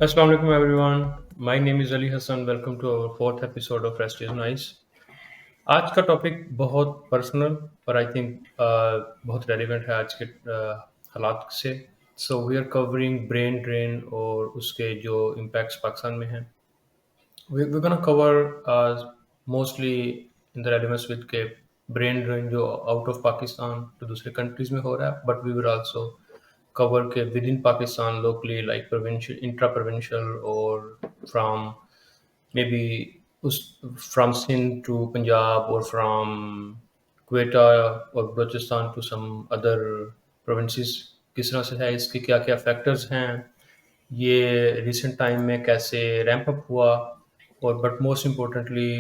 Assalamu alaikum everyone. My name is Ali Hassan. Welcome to our fourth episode of Rest is Nice. आज का topic बहुत personal पर I think बहुत relevant है आज के हालात से. So we are covering brain drain और उसके जो इम्पैक्ट्स पाकिस्तान में हैं. We're gonna cover mostly in the relevance with के brain drain जो out of Pakistan to दूसरे countries में हो रहा है, but we will also cover के within Pakistan locally like provincial, intra-provincial or from maybe उस from Sindh to Punjab or from Quetta or Balochistan to some other provinces. किस तरह से है, इसके क्या क्या फैक्टर्स हैं, ये रिसेंट टाइम में कैसे रैंप अप हुआ, और but most importantly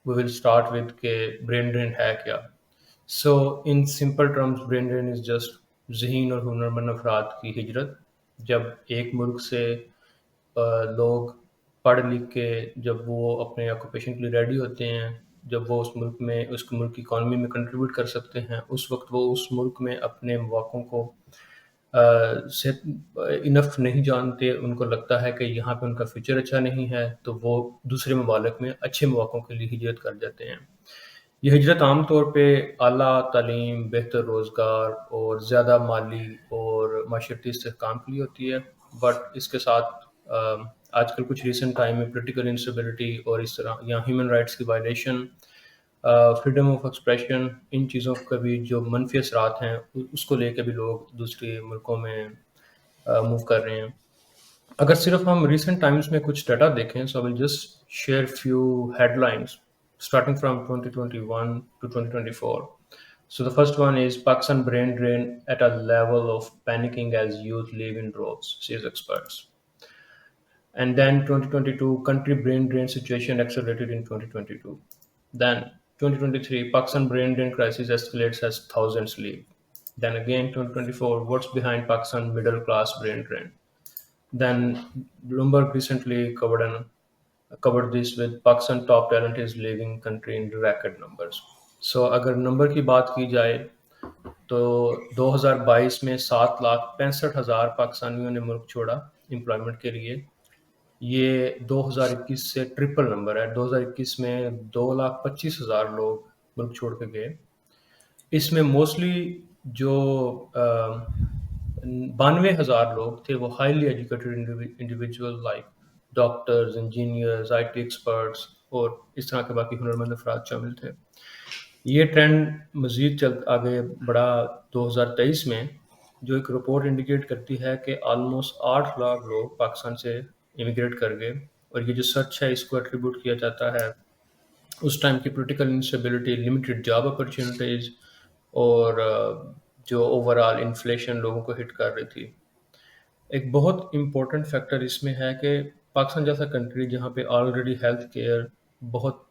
we will start with के ब्रेन ड्रेन है क्या. So in simple terms brain drain is just ज़हीन और हुनरमंद अफराद की हिजरत. जब एक मुल्क से लोग पढ़ लिख के जब वो अपने ऑक्यूपेशन के लिए रेडी होते हैं, जब वो उस मुल्क में उस मुल्क की इकॉनमी में कंट्रीब्यूट कर सकते हैं, उस वक्त वो उस मुल्क में अपने मौक़ों को से इनफ नहीं जानते. उनको लगता है कि यहाँ पे उनका फ्यूचर अच्छा नहीं है, तो वो दूसरे ममालिक में अच्छे मौक़ों के लिए हिजरत कर जाते हैं. ये हिजरत आम तौर पे आला तालीम, बेहतर रोज़गार और ज़्यादा माली और माशरती इस्तेहकाम के लिए होती है. बट इसके साथ आजकल कुछ रीसेंट टाइम में पोलिटिकल इंस्टेबिलिटी और इस तरह या ह्यूमन राइट्स की वायलेशन, फ्रीडम ऑफ एक्सप्रेशन, इन चीज़ों का भी जो मनफी असरात हैं उसको लेके भी लोग दूसरे मुल्कों में मूव कर रहे हैं. अगर सिर्फ हम रिसेंट टाइम्स में कुछ डाटा देखें, so I will just share few headlines starting from 2021 to 2024. So the first one is Pakistan brain drain at a level of panicking as youth leave in droves, says experts. And then 2022, country brain drain situation accelerated in 2022. Then 2023, Pakistan brain drain crisis escalates as thousands leave. Then again 2024, what's behind Pakistan middle class brain drain? Then Bloomberg recently covered this with Pakistan top talent is leaving country in record numbers. So अगर number की बात की जाए तो 2022 में 7,65,000 पाकिस्तानियों ने मुल्क छोड़ा एम्प्लॉयमेंट के लिए. ये 2021 से ट्रिपल नंबर है. 2021 में 2,25,000 लोग मुल्क छोड़ के गए. इसमें मोस्टली जो 92,000 लोग थे वो highly educated individual like doctors, engineers, IT experts और इस तरह के बाकी हुनरमंद अफराद शामिल थे. ये ट्रेंड मज़ीद चल आगे बढ़ा 2023 में, जो एक रिपोर्ट इंडिकेट करती है कि ऑलमोस्ट 8 लाख लोग पाकिस्तान से इमिग्रेट कर गए. और ये जो सच है इसको एट्रीब्यूट किया जाता है उस टाइम की political instability, limited job opportunities और जो ओवरऑल इन्फ्लेशन लोगों को हिट कर रही थी. एक बहुत इम्पोर्टेंट फैक्टर इसमें है कि पाकिस्तान जैसा कंट्री जहाँ पे ऑलरेडी हेल्थ केयर बहुत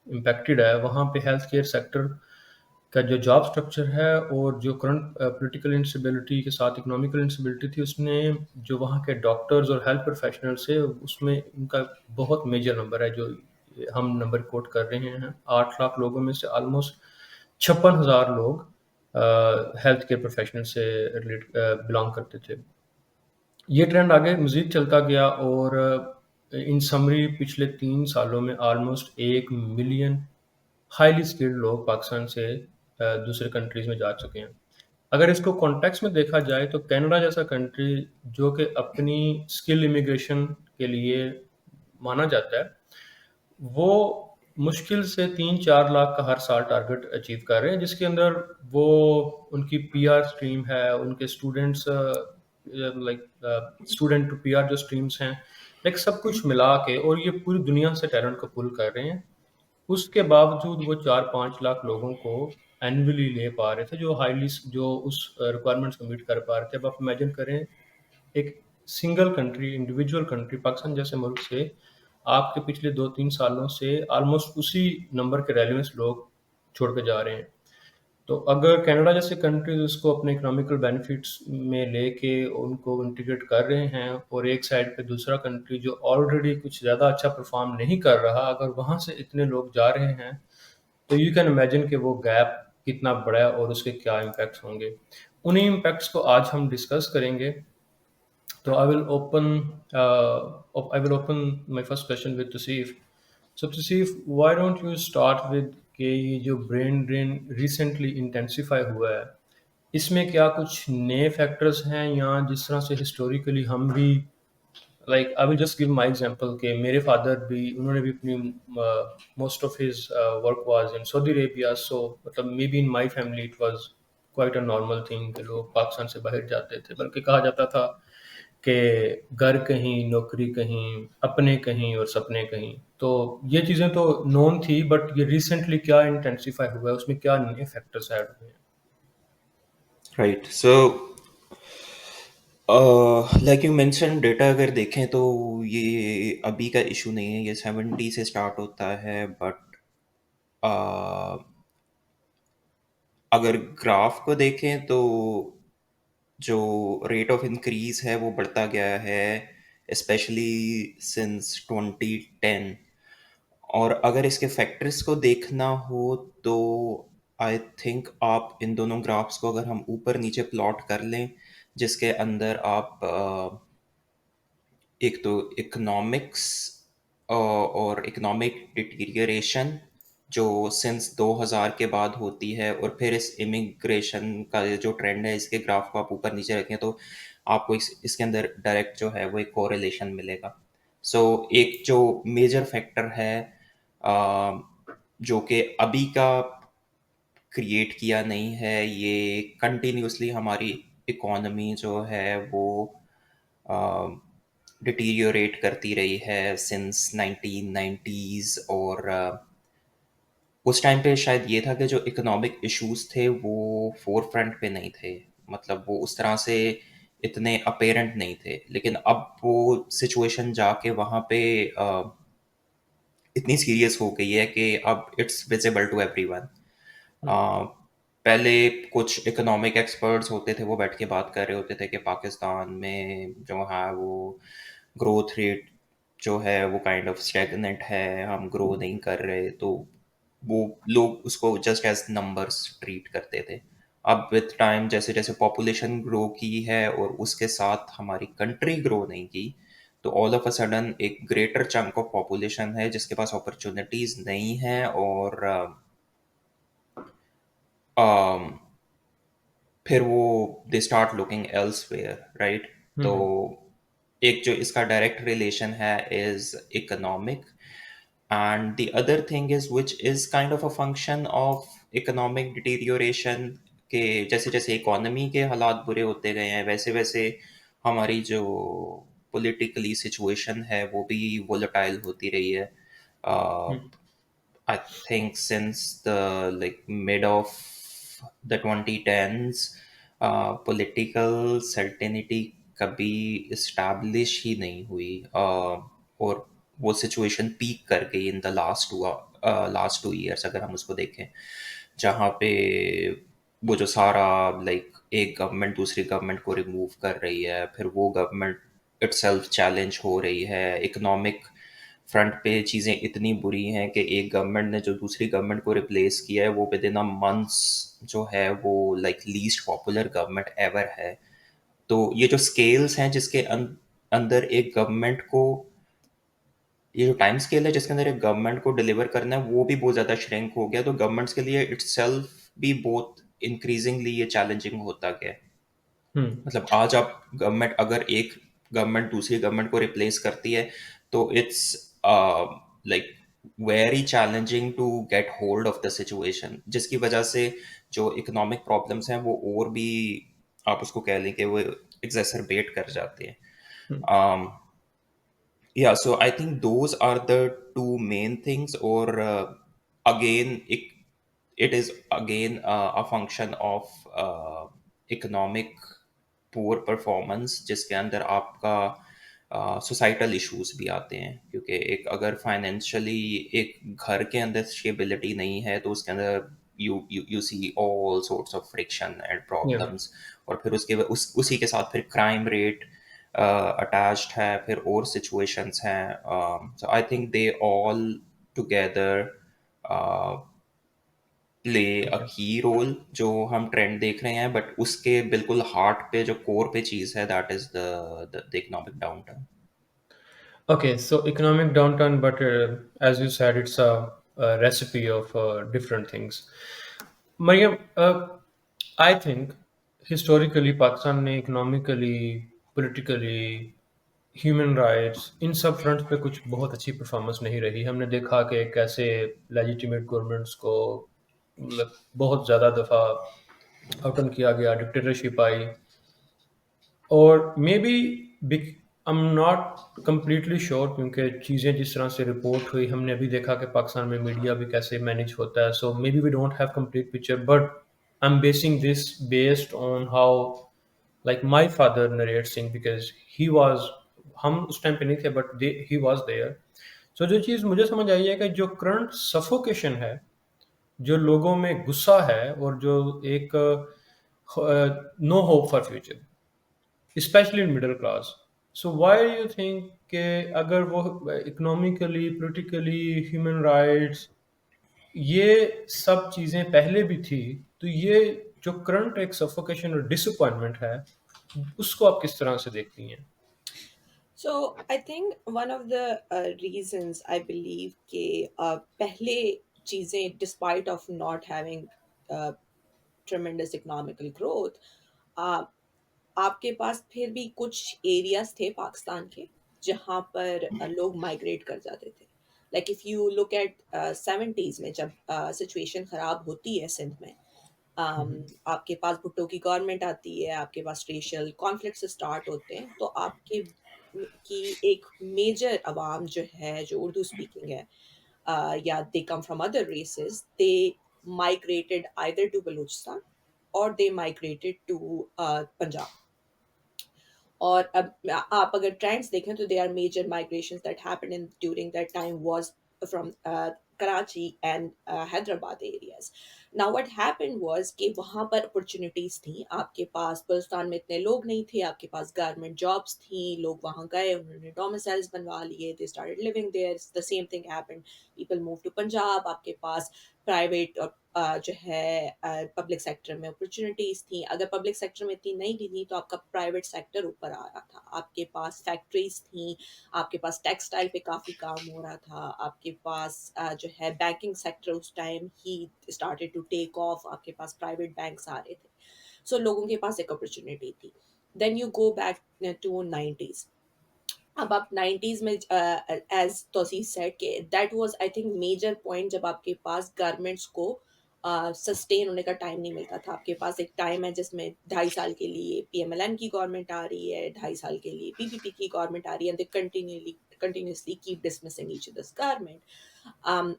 इम्पैक्टेड है, वहाँ पे हेल्थ केयर सेक्टर का जो जॉब स्ट्रक्चर है और जो करंट पॉलिटिकल इंस्टेबिलिटी के साथ इकोनॉमिकल इंस्टेबिलिटी थी, उसने जो वहाँ के डॉक्टर्स और हेल्थ प्रोफेशनल्स है उसमें इनका बहुत मेजर नंबर है. जो हम नंबर कोट कर रहे हैं, 8 लाख लोगों में से ऑलमोस्ट 56,000 लोग हेल्थ केयर प्रोफेशनल से बिलोंग करते थे. ये ट्रेंड आगे मज़ीद चलता गया और इन समरी पिछले 3 सालों में ऑलमोस्ट 1 मिलियन हाईली स्किल्ड लोग पाकिस्तान से दूसरे कंट्रीज़ में जा चुके हैं. अगर इसको कॉन्टेक्स्ट में देखा जाए तो कनाडा जैसा कंट्री जो कि अपनी स्किल इमिग्रेशन के लिए माना जाता है, वो मुश्किल से 3-4 लाख का हर साल टारगेट अचीव कर रहे हैं, जिसके अंदर वो उनकी PR स्ट्रीम है, उनके students like student to PR जो स्ट्रीम्स हैं, लाइक सब कुछ मिला के, और ये पूरी दुनिया से टैलेंट को पुल कर रहे हैं. उसके बावजूद वो 4-5 लाख लोगों को एनुअली ले पा रहे थे जो हाईली जो उस रिक्वायरमेंट्स को मीट कर पा रहे थे. अब आप इमेजिन करें एक single country, individual country Pakistan जैसे मुल्क से आपके पिछले 2-3 सालों से ऑलमोस्ट उसी नंबर के रेलेवेंस लोग छोड़ के जा रहे हैं. तो अगर कनाडा जैसे कंट्रीज उसको अपने इकोनॉमिकल बेनिफिट्स में लेके उनको इंटीग्रेट कर रहे हैं, और एक साइड पे दूसरा कंट्री जो ऑलरेडी कुछ ज़्यादा अच्छा परफॉर्म नहीं कर रहा, अगर वहाँ से इतने लोग जा रहे हैं, तो यू कैन इमेजिन कि वो गैप कितना बड़ा है और उसके क्या इम्पैक्ट्स होंगे. उन्हीं इम्पैक्ट्स को आज हम डिस्कस करेंगे. So I will open my first question with Tasif. So Tasif, why don't you start with कि ये जो ब्रेन ड्रेन रिसेंटली इंटेंसिफाई हुआ है, इसमें क्या कुछ नए फैक्टर्स हैं या जिस तरह से हिस्टोरिकली हम भी like I will just give my example कि मेरे फादर भी उन्होंने भी अपनी most of his work was in Saudi Arabia, so मतलब maybe in my family it was quite a normal thing कि लोग पाकिस्तान से बाहर जाते थे, बल्कि कहा जाता था कि घर कहीं, नौकरी कहीं, अपने कहीं और सपने कहीं। तो ये चीज़ें तो नोन थी, बट ये रिसेंटली क्या इंटेंसिफाई हुआ है, उसमें क्या नए फैक्टर्स ऐड हुए हैं? Right. So like you mention, data अगर देखें तो ये अभी का इशू नहीं है, ये 70 से स्टार्ट होता है। बट अगर ग्राफ को देखें तो जो रेट ऑफ इंक्रीज है वो बढ़ता गया है, स्पेशली सिंस 2010। और अगर इसके फैक्टर्स को देखना हो तो आई थिंक आप इन दोनों ग्राफ्स को अगर हम ऊपर नीचे प्लॉट कर लें, जिसके अंदर आप एक तो इकोनॉमिक्स और इकोनॉमिक डिटीरियरेशन जो सिंस 2000 के बाद होती है, और फिर इस इमिग्रेशन का ये जो ट्रेंड है, इसके ग्राफ को आप ऊपर नीचे रखें तो आपको इसके अंदर डायरेक्ट जो है वो एक कोरिलेशन मिलेगा। सो एक जो मेजर फैक्टर है अ, जो कि अभी का क्रिएट किया नहीं है, ये कंटिन्यूसली हमारी इकोनॉमी जो है वो डिटीरियोरेट करती रही है सिंस 1990s। और उस टाइम पे शायद ये था कि जो इकोनॉमिक इश्यूज थे वो फोर फ्रंट पे नहीं थे, मतलब वो उस तरह से इतने अपेरेंट नहीं थे। लेकिन अब वो सिचुएशन जाके वहाँ पे इतनी सीरियस हो गई है कि अब इट्स विजिबल टू एवरीवन। हम्म। पहले कुछ इकोनॉमिक एक्सपर्ट्स होते थे, वो बैठ के बात कर रहे होते थे कि पाकिस्तान में जो है वो ग्रोथ रेट जो है वो काइंड ऑफ स्टैग्नेंट है, हम ग्रो नहीं कर रहे। तो वो लोग उसको जस्ट एज नंबर्स ट्रीट करते थे। अब विथ टाइम जैसे जैसे पॉपुलेशन ग्रो की है और उसके साथ हमारी कंट्री ग्रो नहीं की, तो ऑल ऑफ अ सडन एक ग्रेटर चंक ऑफ पॉपुलेशन है जिसके पास अपॉर्चुनिटीज नहीं है, और फिर वो they start looking elsewhere, right. तो हम्म। एक जो इसका डायरेक्ट रिलेशन है is economic, and the other thing is which is kind of a function of economic deterioration के जैसे जैसे इकोनॉमी के हालात बुरे होते गए हैं, वैसे वैसे हमारी जो पॉलिटिकली सिचुएशन है वो भी वोलेटाइल होती रही है। हम्म। I think since the like mid of the 2010s, political certainty कभी establish ही नहीं हुई। और वो सिचुएशन पीक कर गई इन द लास्ट 2 ईयर्स अगर हम उसको देखें, जहाँ पे वो जो सारा लाइक एक गवर्नमेंट दूसरी गवर्नमेंट को रिमूव कर रही है, फिर वो गवर्नमेंट इटसेल्फ चैलेंज हो रही है। इकोनॉमिक फ्रंट पे चीज़ें इतनी बुरी हैं कि एक गवर्नमेंट ने जो दूसरी गवर्नमेंट को रिप्लेस किया है वो विद इन अ मंथ्स जो है वो like least popular government ever है। तो ये जो स्केल्स हैं जिसके अंदर एक गवर्नमेंट को, ये जो टाइम स्केल है जिसके अंदर एक गवर्नमेंट को डिलीवर करना है वो भी बहुत ज़्यादा श्रिंक हो गया, तो गवर्नमेंट्स के लिए इट्सेल्फ भी बहुत इंक्रीजिंगली ये चैलेंजिंग होता गया। हम्म। मतलब आज आप गवर्नमेंट अगर एक गवर्नमेंट दूसरी गवर्नमेंट को रिप्लेस करती है तो it's like very challenging to get hold of the situation, जिसकी वजह से जो इकोनॉमिक प्रॉब्लम्स हैं वो और भी आप उसको कह लें कि वो एग्जैसरबेट कर जाते हैं। हम्म। um, yeah, so I think those are the two main things. Or again, it is again a function of economic poor performance, जिसके अंदर आपका सोसाइटल इश्यूज भी आते हैं, क्योंकि एक अगर फाइनेंशियली एक घर के अंदर स्टेबिलिटी नहीं है तो उसके अंदर you see all sorts of friction and या। प्रॉब्लम्स। और फिर उसी के साथ फिर क्राइम रेट अटैच्ड है, फिर और सिचुएशंस हैं। So I think they all together play a Okay. Key role जो हम ट्रेंड देख रहे हैं, बट उसके बिल्कुल हार्ट पे जो कोर पे चीज़ है, that is the economic downturn. Okay, so economic downturn, but as you said, it's a recipe of different things. Mariam, I think historically Pakistan ने इकोनॉमिकली, पॉलिटिकली, ह्यूमन राइट्स इन सब फ्रंट्स पे कुछ बहुत अच्छी परफॉर्मेंस नहीं रही। हमने देखा कि कैसे लेजिटिमेट गवर्नमेंट्स को मतलब बहुत ज़्यादा दफ़ा आउटन किया गया, डिक्टेटरशिप आई। और मे बी बिक I am not completely sure क्योंकि चीज़ें जिस तरह से रिपोर्ट हुई हमने अभी देखा कि पाकिस्तान में मीडिया भी कैसे मैनेज होता है, so maybe we don't have complete picture, but I am basing this based on how like my father narrate सिंह बिकॉज ही वॉज, हम उस टाइम पे नहीं थे but he was there. So जो चीज़ मुझे समझ आई है कि जो करंट सफोकेशन है, जो लोगों में गुस्सा है और जो एक no hope for future specially in middle class. So why you think कि अगर वो इकोनॉमिकली, पॉलिटिकली, ह्यूमन राइट्स ये सब चीज़ें पहले भी थी, तो ये जो करंट एक सफोकेशन और डिसअपॉइंटमेंट है, उसको आप किस तरह से देखती हैं? So I think one of the reasons I believe कि पहले चीजें despite of not having uh, tremendous economical growth, uh, आपके पास फिर भी कुछ एरियाज थे पाकिस्तान के जहाँ पर लोग माइग्रेट कर जाते थे। Like if you look at 70s में जब सिचुएशन खराब होती है सिंध में, आपके पास भुट्टो की गवर्नमेंट आती है, आपके पास रेशियल कॉन्फ्लिक्ट स्टार्ट होते हैं, तो आपके की एक मेजर अवाम जो है जो उर्दू स्पीकिंग है, या they come from other races, they migrated either to Balochistan or they migrated to Punjab. और अब आप अगर ट्रेंड्स देखें तो they are major migrations that happened in during that time was from Karachi and Hyderabad areas. Now what happened was कि वहाँ पर opportunities थी, आपके पास बलुचिस्तान में इतने लोग नहीं थे, आपके पास गवर्नमेंट जॉब्स थी, लोग वहाँ गए, उन्होंने डोमिसाइल्स बनवा लिए, they started living there. The same thing happened, people move to Punjab, आपके पास प्राइवेट और जो है पब्लिक सेक्टर में अपॉर्चुनिटीज थी। अगर पब्लिक सेक्टर में इतनी नहीं भी थी तो आपका प्राइवेट सेक्टर ऊपर आ रहा था, आपके पास फैक्ट्रीज थी, आपके पास टेक्सटाइल पे काफ़ी काम हो रहा था, आपके पास जो है बैंकिंग सेक्टर उस टाइम ही स्टार्टेड टू टेक ऑफ, आपके पास प्राइवेट बैंक्स आ रहे थे। सो लोगों के पास एक अपॉर्चुनिटी थी। Then you go back to 90s। अब आप 90s में एज तोसी सेड के that was I think major point जब आपके पास गारमेंट्स को सस्टेन होने का टाइम नहीं मिलता था। आपके पास एक टाइम है जिसमें 2.5 साल के लिए पीएमएलएन की गवर्नमेंट आ रही है, 2.5 साल के लिए पीपीपी की गवर्नमेंट आ रही है, and they continuously keep dismissing each others government.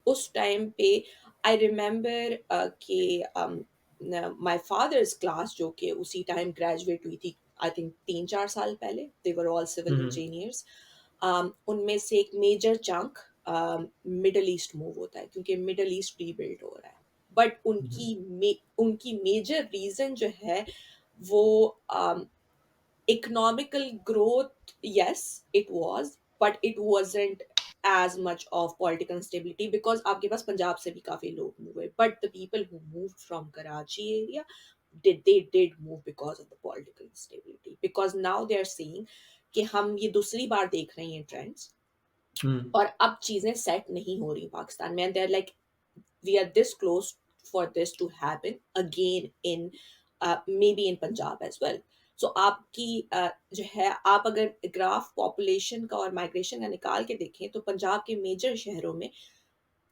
उस टाइम पे आई रिमेम्बर कि माय फादर्स क्लास जो कि उसी टाइम ग्रेजुएट हुई थी, आई थिंक 3-4 साल पहले, they were all civil hmm. Engineers. उनमें से एक major chunk Middle East move होता है क्योंकि मिडल ईस्ट रीबिल्ड हो रहा है। बट उनकी मेजर रीजन जो है वो economical growth, yes, it was, but it wasn't as much of political instability because आपके पास पंजाब से भी काफी लोग मूव हुए, but the people who moved from Karachi area did move because of the political instability, because now they are seeing कि हम ये दूसरी बार देख रहे हैं ट्रेंड्स हम्म। और अब चीजें सेट नहीं हो रही पाकिस्तान में, and they're like we are this close for this to happen again in maybe in Punjab as well. So आपकी जो है, आप अगर ग्राफ पॉपुलेशन का और माइग्रेशन का निकाल के देखें तो पंजाब के मेजर शहरों में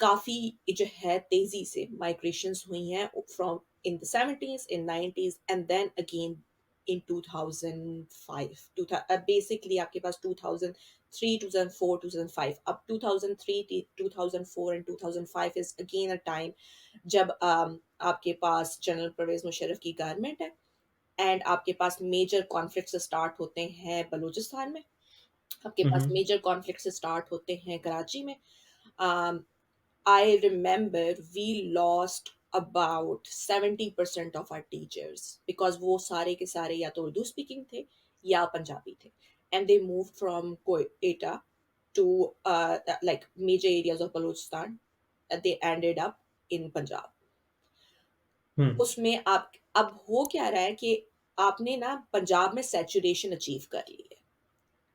काफी जो है तेजी से माइग्रेशंस हुई हैं from in the 70s, in 90s, and then again in 2005 basically आपके पास 2003, 2004, 2005, अब 2003, 2004 and 2005 is again a time जब आपके पास जनरल परवेज मुशर्रफ की गवर्नमेंट है, एंड आपके पास मेजर कॉन्फ्लिक्ट्स स्टार्ट होते हैं बलूचिस्तान में, आपके पास हम्म। मेजर कॉन्फ्लिक्ट्स स्टार्ट होते हैं कराची में। um, I remember we lost about 70% of our teachers because वो सारे के सारे या तो उर्दू स्पीकिंग थे या पंजाबी थे, and they moved from Quetta to like major areas of Balochistan. They ended up in Punjab. हम्म उसमें आप अब हो क्या रहा है कि आपने ना पंजाब में सैचुरेशन अचीव कर ली है,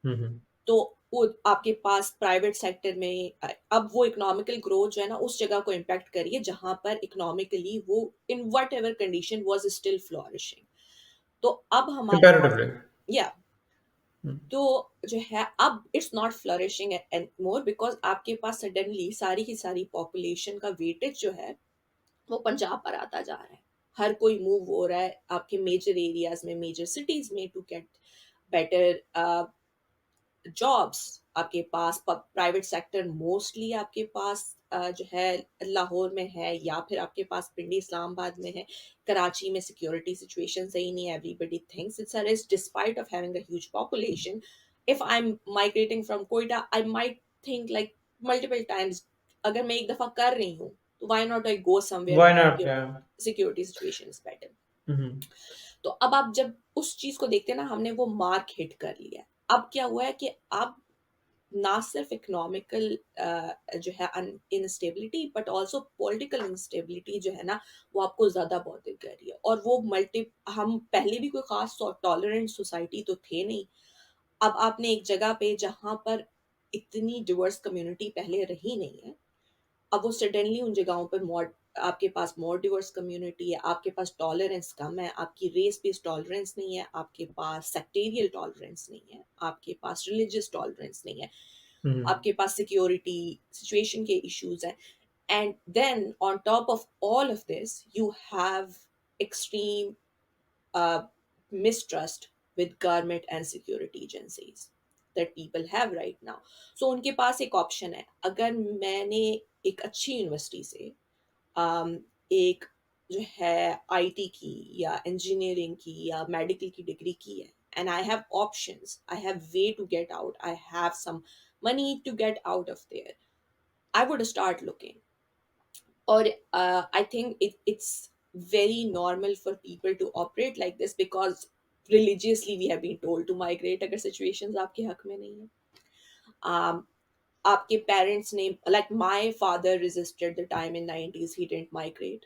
हम्म तो वो आपके पास प्राइवेट सेक्टर में अब वो इकोनॉमिकल ग्रोथ जो है ना उस जगह को इम्पैक्ट करिए जहां पर इकोनॉमिकली वो in what ever condition was still flourishing. तो अब हमारे पास, कंपैरेटिवली। या, हम्म तो जो है अब it's not flourishing and more because आपके पास सडनली सारी की सारी पॉपुलेशन का वेटेज जो है वो पंजाब पर आता जा रहा है। हर कोई मूव हो रहा है आपके मेजर एरियाज में, मेजर सिटीज में, टू गेट बेटर जॉब्स। आपके पास प्राइवेट सेक्टर मोस्टली आपके पास जो है लाहौर में है, या फिर आपके पास पिंडी इस्लामाबाद में है। कराची में सिक्योरिटी सिचुएशन सही नहीं है, everybody thinks it's a risk despite of having a huge population. If I am migrating from Quetta I might think like multiple times, अगर मैं एक दफा कर रही हूँ तो why not I go somewhere why not, या। Security situation is better. Hmm तो अब आप जब उस चीज को देखते हैं ना, हमने वो मार्क हिट कर लिया है। अब क्या हुआ है कि अब ना सिर्फ इकोनॉमिकल जो है instability but also political instability जो है ना वो आपको ज्यादा बॉदर कर रही है। और वो मल्टी, हम पहले भी कोई खास टॉलरेंट सोसाइटी तो थे नहीं। अब आपने एक जगह पे जहां पर इतनी डिवर्स कम्युनिटी पहले रही नहीं है, अब वो सडनली उन जगहों पे मोर, आपके पास मोर डिवर्स कम्युनिटी है, आपके पास टॉलरेंस कम है, आपकी रेस बेस्ड टॉलरेंस नहीं है, आपके पास सेक्टेरियल टॉलरेंस नहीं है, आपके पास रिलीजियस टॉलरेंस नहीं है, हम्म आपके पास सिक्योरिटी सिचुएशन के इश्यूज हैं। And then on top of all of this you have extreme mistrust with government and security agencies that people have right now. So उनके पास एक ऑप्शन है, अगर मैंने एक अच्छी यूनिवर्सिटी से एक जो है आईटी की या इंजीनियरिंग की या मेडिकल की डिग्री की है, and I have options, I have way to get out, I have some money to get out of there, I would start looking. Or I think it's very normal for people to operate like this because religiously we have been told to migrate अगर situations आपके हक में नहीं है। um, आपके parents ने, like my father resisted the time in 90s, he didn't migrate.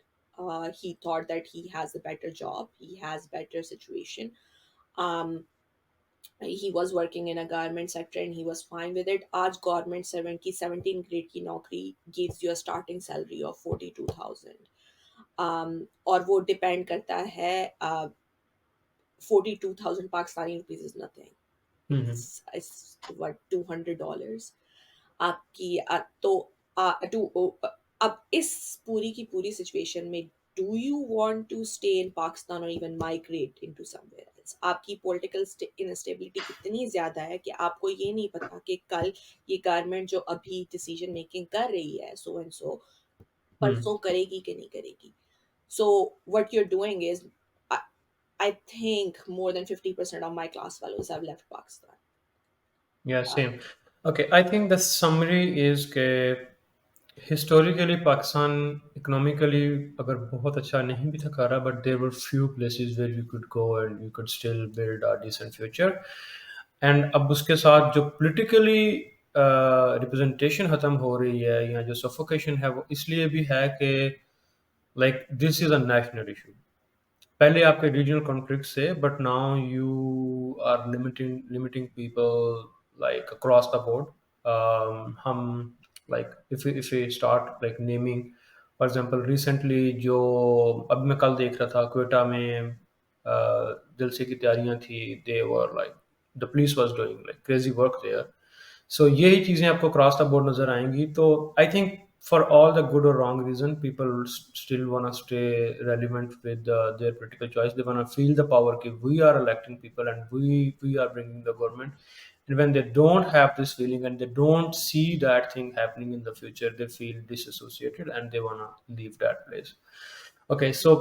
He thought that he has a better job, he has better situation. um, he was working in a government sector and he was fine with it. आज government servant की 17 grade की नौकरी gives you a starting salary of 42,000. और वो depend करता है, 42,000 Pakistani rupees is nothing, hmm it's what $200 आपकी तो अब इस पूरी की पूरी सिचुएशन में do you want to stay in Pakistan और even migrate into somewhere else? आपकी पॉलिटिकल इंस्टेबिलिटी इतनी ज्यादा है कि आपको ये नहीं पता कि कल ये गवर्नमेंट जो अभी डिसीजन मेकिंग कर रही है सो एंड सो हम्म परसों करेगी कि नहीं करेगी। So what you're doing is, I, I think more than 50% of my class fellows have left Pakistan. या Uh, same. Okay, I think the summary is के हिस्टोरिकली पाकिस्तान इकोनॉमिकली अगर बहुत अच्छा नहीं भी था कर रहा, but there were few places where you could go and you could still build a decent future. And अब उसके साथ जो पॉलिटिकली रिप्रेजेंटेशन ख़त्म हो रही है या जो सफोकेशन है वो इसलिए भी है कि like this is a national issue. पहले आपके रीजनल कॉन्फ्लिक्ट से, but now you are limiting people like across the board. हम like if we start like naming, for example recently जो अब मैं कल देख रहा था क्वेटा में जलसे की तैयारियां थी, they were like the police was doing like crazy work there. So यही चीज़ें आपको क्रॉस द बोर्ड नज़र आएंगी। तो I think for all the good or wrong reason, people still want to stay relevant with their political choice. They want to feel the power that we are electing people and we are bringing the government. And when they don't have this feeling and they don't see that thing happening in the future, they feel disassociated and they want to leave that place. Okay, so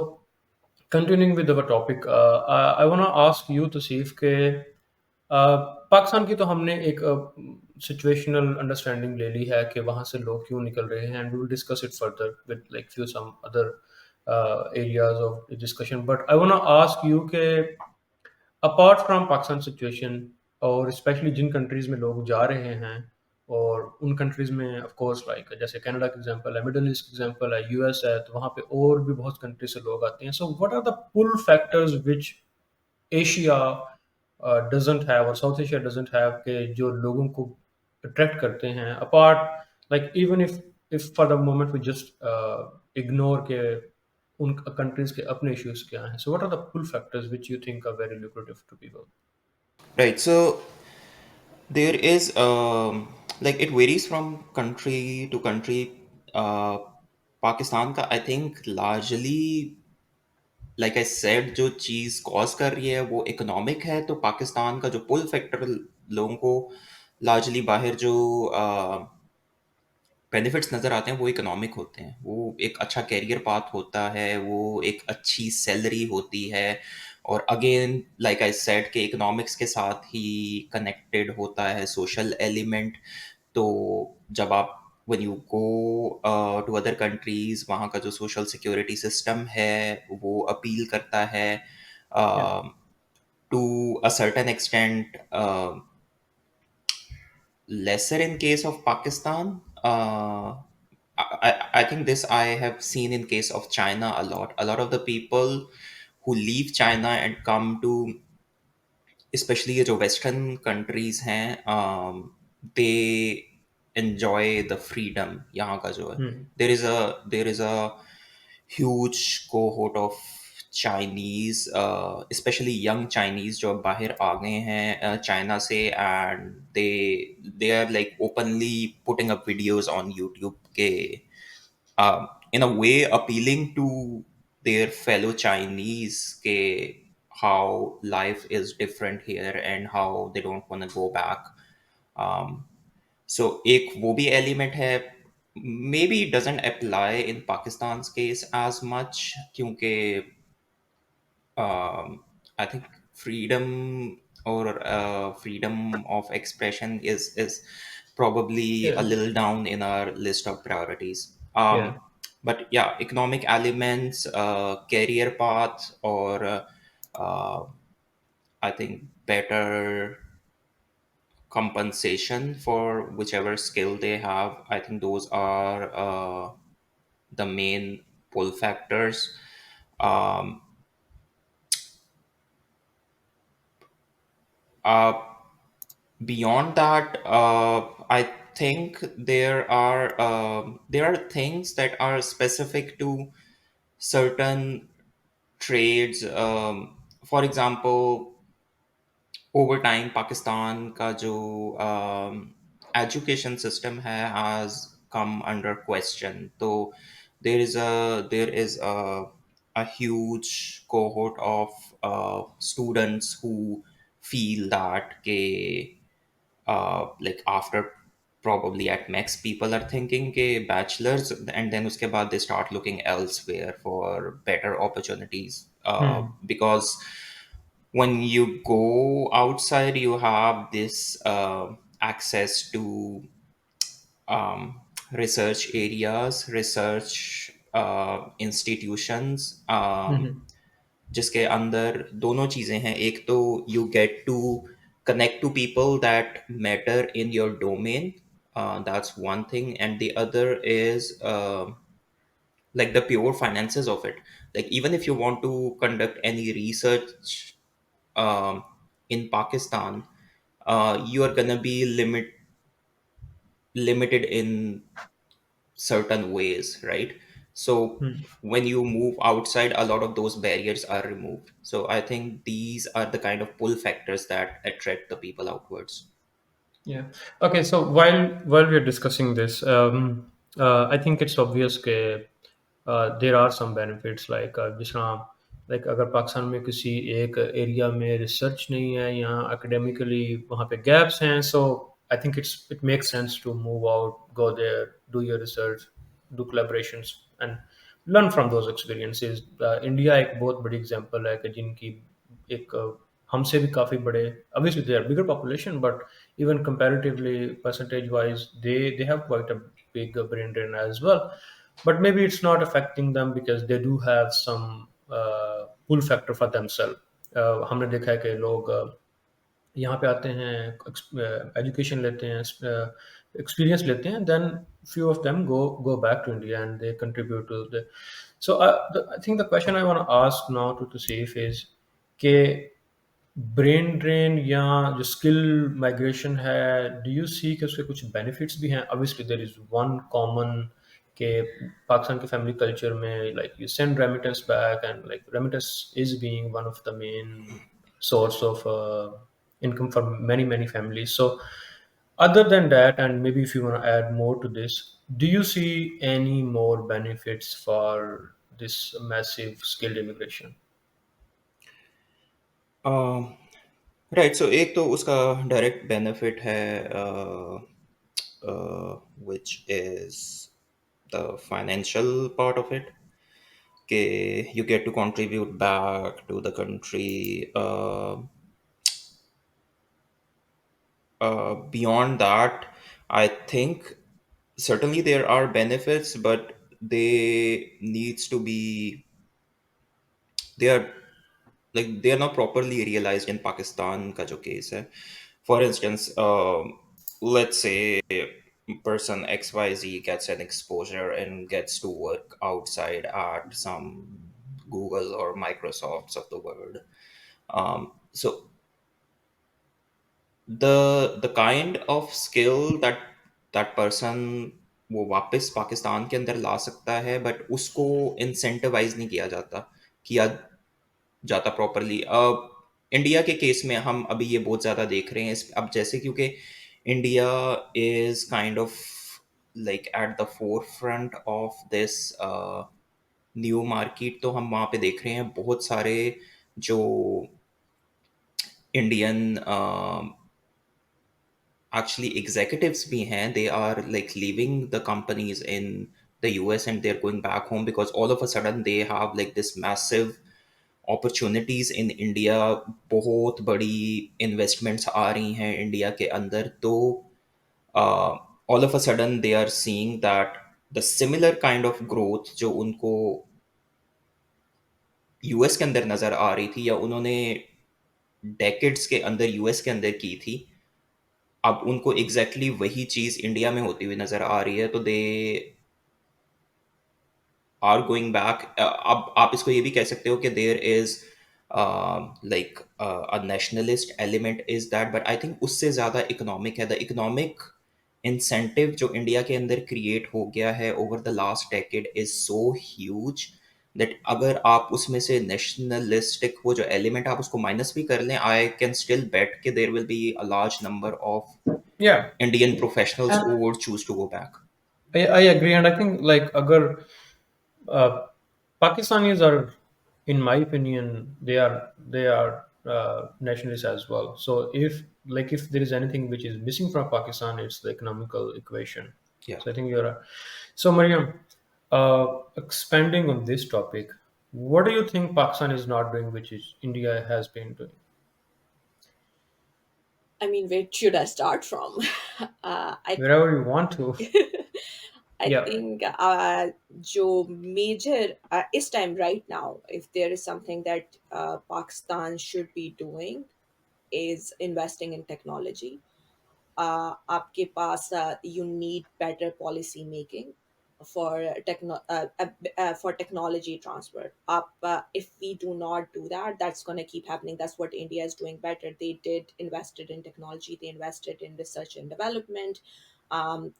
continuing with our topic, I want to ask you to see if के पाकिस्तान की तो हमने एक situational understanding ले ली है कि वहाँ से लोग क्यों निकल रहे हैं, and we will discuss it further with like few some other areas of discussion. But I want to ask you के अपार्ट फ्रॉम पाकिस्तान सिचुएशन, और स्पेशली जिन कंट्रीज में लोग जा रहे हैं, और उन कंट्रीज़ में ऑफ कोर्स लाइक जैसे कनाडा का एग्ज़ाम्पल है, मिडल ईस्ट का एग्ज़ाम्पल है, यूएस है, तो वहाँ पे और भी बहुत कंट्री से लोग आते हैं। So what are the pull factors which Asia doesn't have और साउथ एशिया डज़न्ट हैव के जो लोगों को अट्रैक्ट करते हैं apart like even if for the moment we just ignore के उन कंट्रीज़ के अपने इश्यूज़ क्या हैं? So what are the pull factors which you think are very lucrative to people? Right. So there is like it varies from country to country. Uh, Pakistan का I think largely like I said जो चीज़ cause कर रही है वो economic है, तो पाकिस्तान का जो पुल फैक्टर लोगों को लार्जली बाहर जो बेनिफिट्स नज़र आते हैं वो इकोनॉमिक होते हैं। वो एक अच्छा करियर पाथ होता है, वो एक अच्छी सैलरी होती है, और अगेन लाइक आई सेड के इकोनॉमिक्स के साथ ही कनेक्टेड होता है सोशल एलिमेंट। तो जब आप when you go to other countries, वहाँ का जो सोशल सिक्योरिटी सिस्टम है वो अपील करता है Yeah. To a certain extent, lesser in case of Pakistan. I think this I have seen in case of China a lot. A lot of the people who leave China and come to, especially ये जो western countries हैं, दे enjoy the freedom यहाँ का जो है। Hmm. There is a huge cohort of Chinese, especially young Chinese जो अब बाहर आ गए हैं चाइना से, and they are like openly putting up videos on YouTube के in a way appealing to their fellow Chinese ke how life is different here and how they don't want to go back. Um, so एक वो भी element है, maybe it doesn't apply in Pakistan's case as much क्योंकि I think freedom or freedom of expression is probably a Yeah. little down in our list of priorities. Yeah. But yeah, economic elements, career path, or uh, I think better compensation for whichever skill they have. I think those are the main pull factors. Um, uh, Beyond that, I think there are things that are specific to certain trades. For example, over time Pakistan का जो education system है has come under question. तो there is a huge cohort of students who feel that के like after probably at max people are thinking के bachelors, and then उसके बाद they start looking elsewhere for better opportunities, Hmm. because when you go outside you have this access to research areas, research institutions, Hmm. जिसके अंदर दोनों चीज़ें हैं। एक तो you get to connect to people that matter in your domain, that's one thing, and the other is like the pure finances of it. Like even if you want to conduct any research um, in Pakistan, you are gonna be limited in certain ways, right? So Hmm. when you move outside, a lot of those barriers are removed. So I think these are the kind of pull factors that attract the people outwards. Yeah. Okay. So while we're discussing this, I think it's obvious that there are some benefits like जिस तरह like अगर पाकिस्तान में किसी एक area में research नहीं है या academically वहाँ पे gaps हैं, so I think it makes sense to move out, go there, do your research, do collaborations and learn from those experiences. India एक बहुत बड़ी एग्जांपल है कि जिनकी एक हमसे भी काफ़ी बड़े obviously they are bigger population but even comparatively percentage wise they have quite a big brain drain as well, but maybe it's not affecting them because they do have some pull factor for themselves. हमने देखा है कि लोग यहाँ पे आते हैं, education लेते हैं, experience लेते हैं, then few of them go back to India and they contribute to the. So I think the question I want to ask now to Saif is कि ब्रेन ड्रेन या जो स्किल माइग्रेशन है, do you see कि उसके कुछ benefits भी हैं? Obviously there is one common के पाकिस्तान के फैमिली कल्चर में like you send remittance back and like remittance is being one of the main source of income for many families. So other than that, and maybe if you want to add more to this, do you see any more benefits for this massive skilled immigration? Right, so एक तो उसका direct benefit है which is the financial part of it, कि you get to contribute back to the country. Beyond that, I think certainly there are benefits, but they needs to be, they are they are not properly realized in Pakistan ka jo case hai. For instance, let's say person XYZ gets an exposure and gets to work outside at some Google or Microsofts of the world. So the kind of skill that that person वो वापस पाकिस्तान के अंदर ला सकता है, but उसको incentivise नहीं किया जाता प्रॉपरली. इंडिया के केस में हम अभी ये बहुत ज़्यादा देख रहे हैं अब, जैसे क्योंकि India is kind of like at the four front of this new market, तो हम वहाँ पे देख रहे हैं बहुत सारे जो Indian actually executives bhi hain, they are like leaving the companies in the US and they're going back home because all of a sudden they have like this massive opportunities in India. बहुत बड़ी investments आ रही हैं India के अंदर, तो all of a sudden they are seeing that the similar kind of growth जो उनको US के अंदर नजर आ रही थी या उन्होंने डेकेड्स के अंदर यूएस के अंदर की थी, अब उनको एग्जैक्टली exactly वही चीज इंडिया में होती हुई नजर आ रही है, तो दे आर गोइंग बैक. अब आप इसको ये भी कह सकते हो कि there is like a nationalist element is that, but I think उससे ज़्यादा इकोनॉमिक है. द इकोनॉमिक इंसेंटिव जो इंडिया के अंदर क्रिएट हो गया है over the last decade is so huge that अगर आप उसमें से नेशनलिस्टिक वो जो एलिमेंट आप उसको माइनस भी कर लें, आई कैन स्टिल बेट कि there will be a large number of Yeah. Indian professionals who And would choose to go back. I agree, and I think like agar Pakistanis are, in my opinion, they are nationalists as well. So if there is anything which is missing from Pakistan, it's the economical equation. Yeah. So I think you're. So Mariam, expanding on this topic, what do you think Pakistan is not doing, which is India has been doing? I mean, where should I start from? I Wherever you want to. I Yeah. think जो major इस time right now, if there is something that Pakistan should be doing, is investing in technology. आपके पास you need better policy making for technology transfer. If we do not do that, that's going to keep happening. That's what India is doing better. They did invested in technology. They invested in research and development. Um,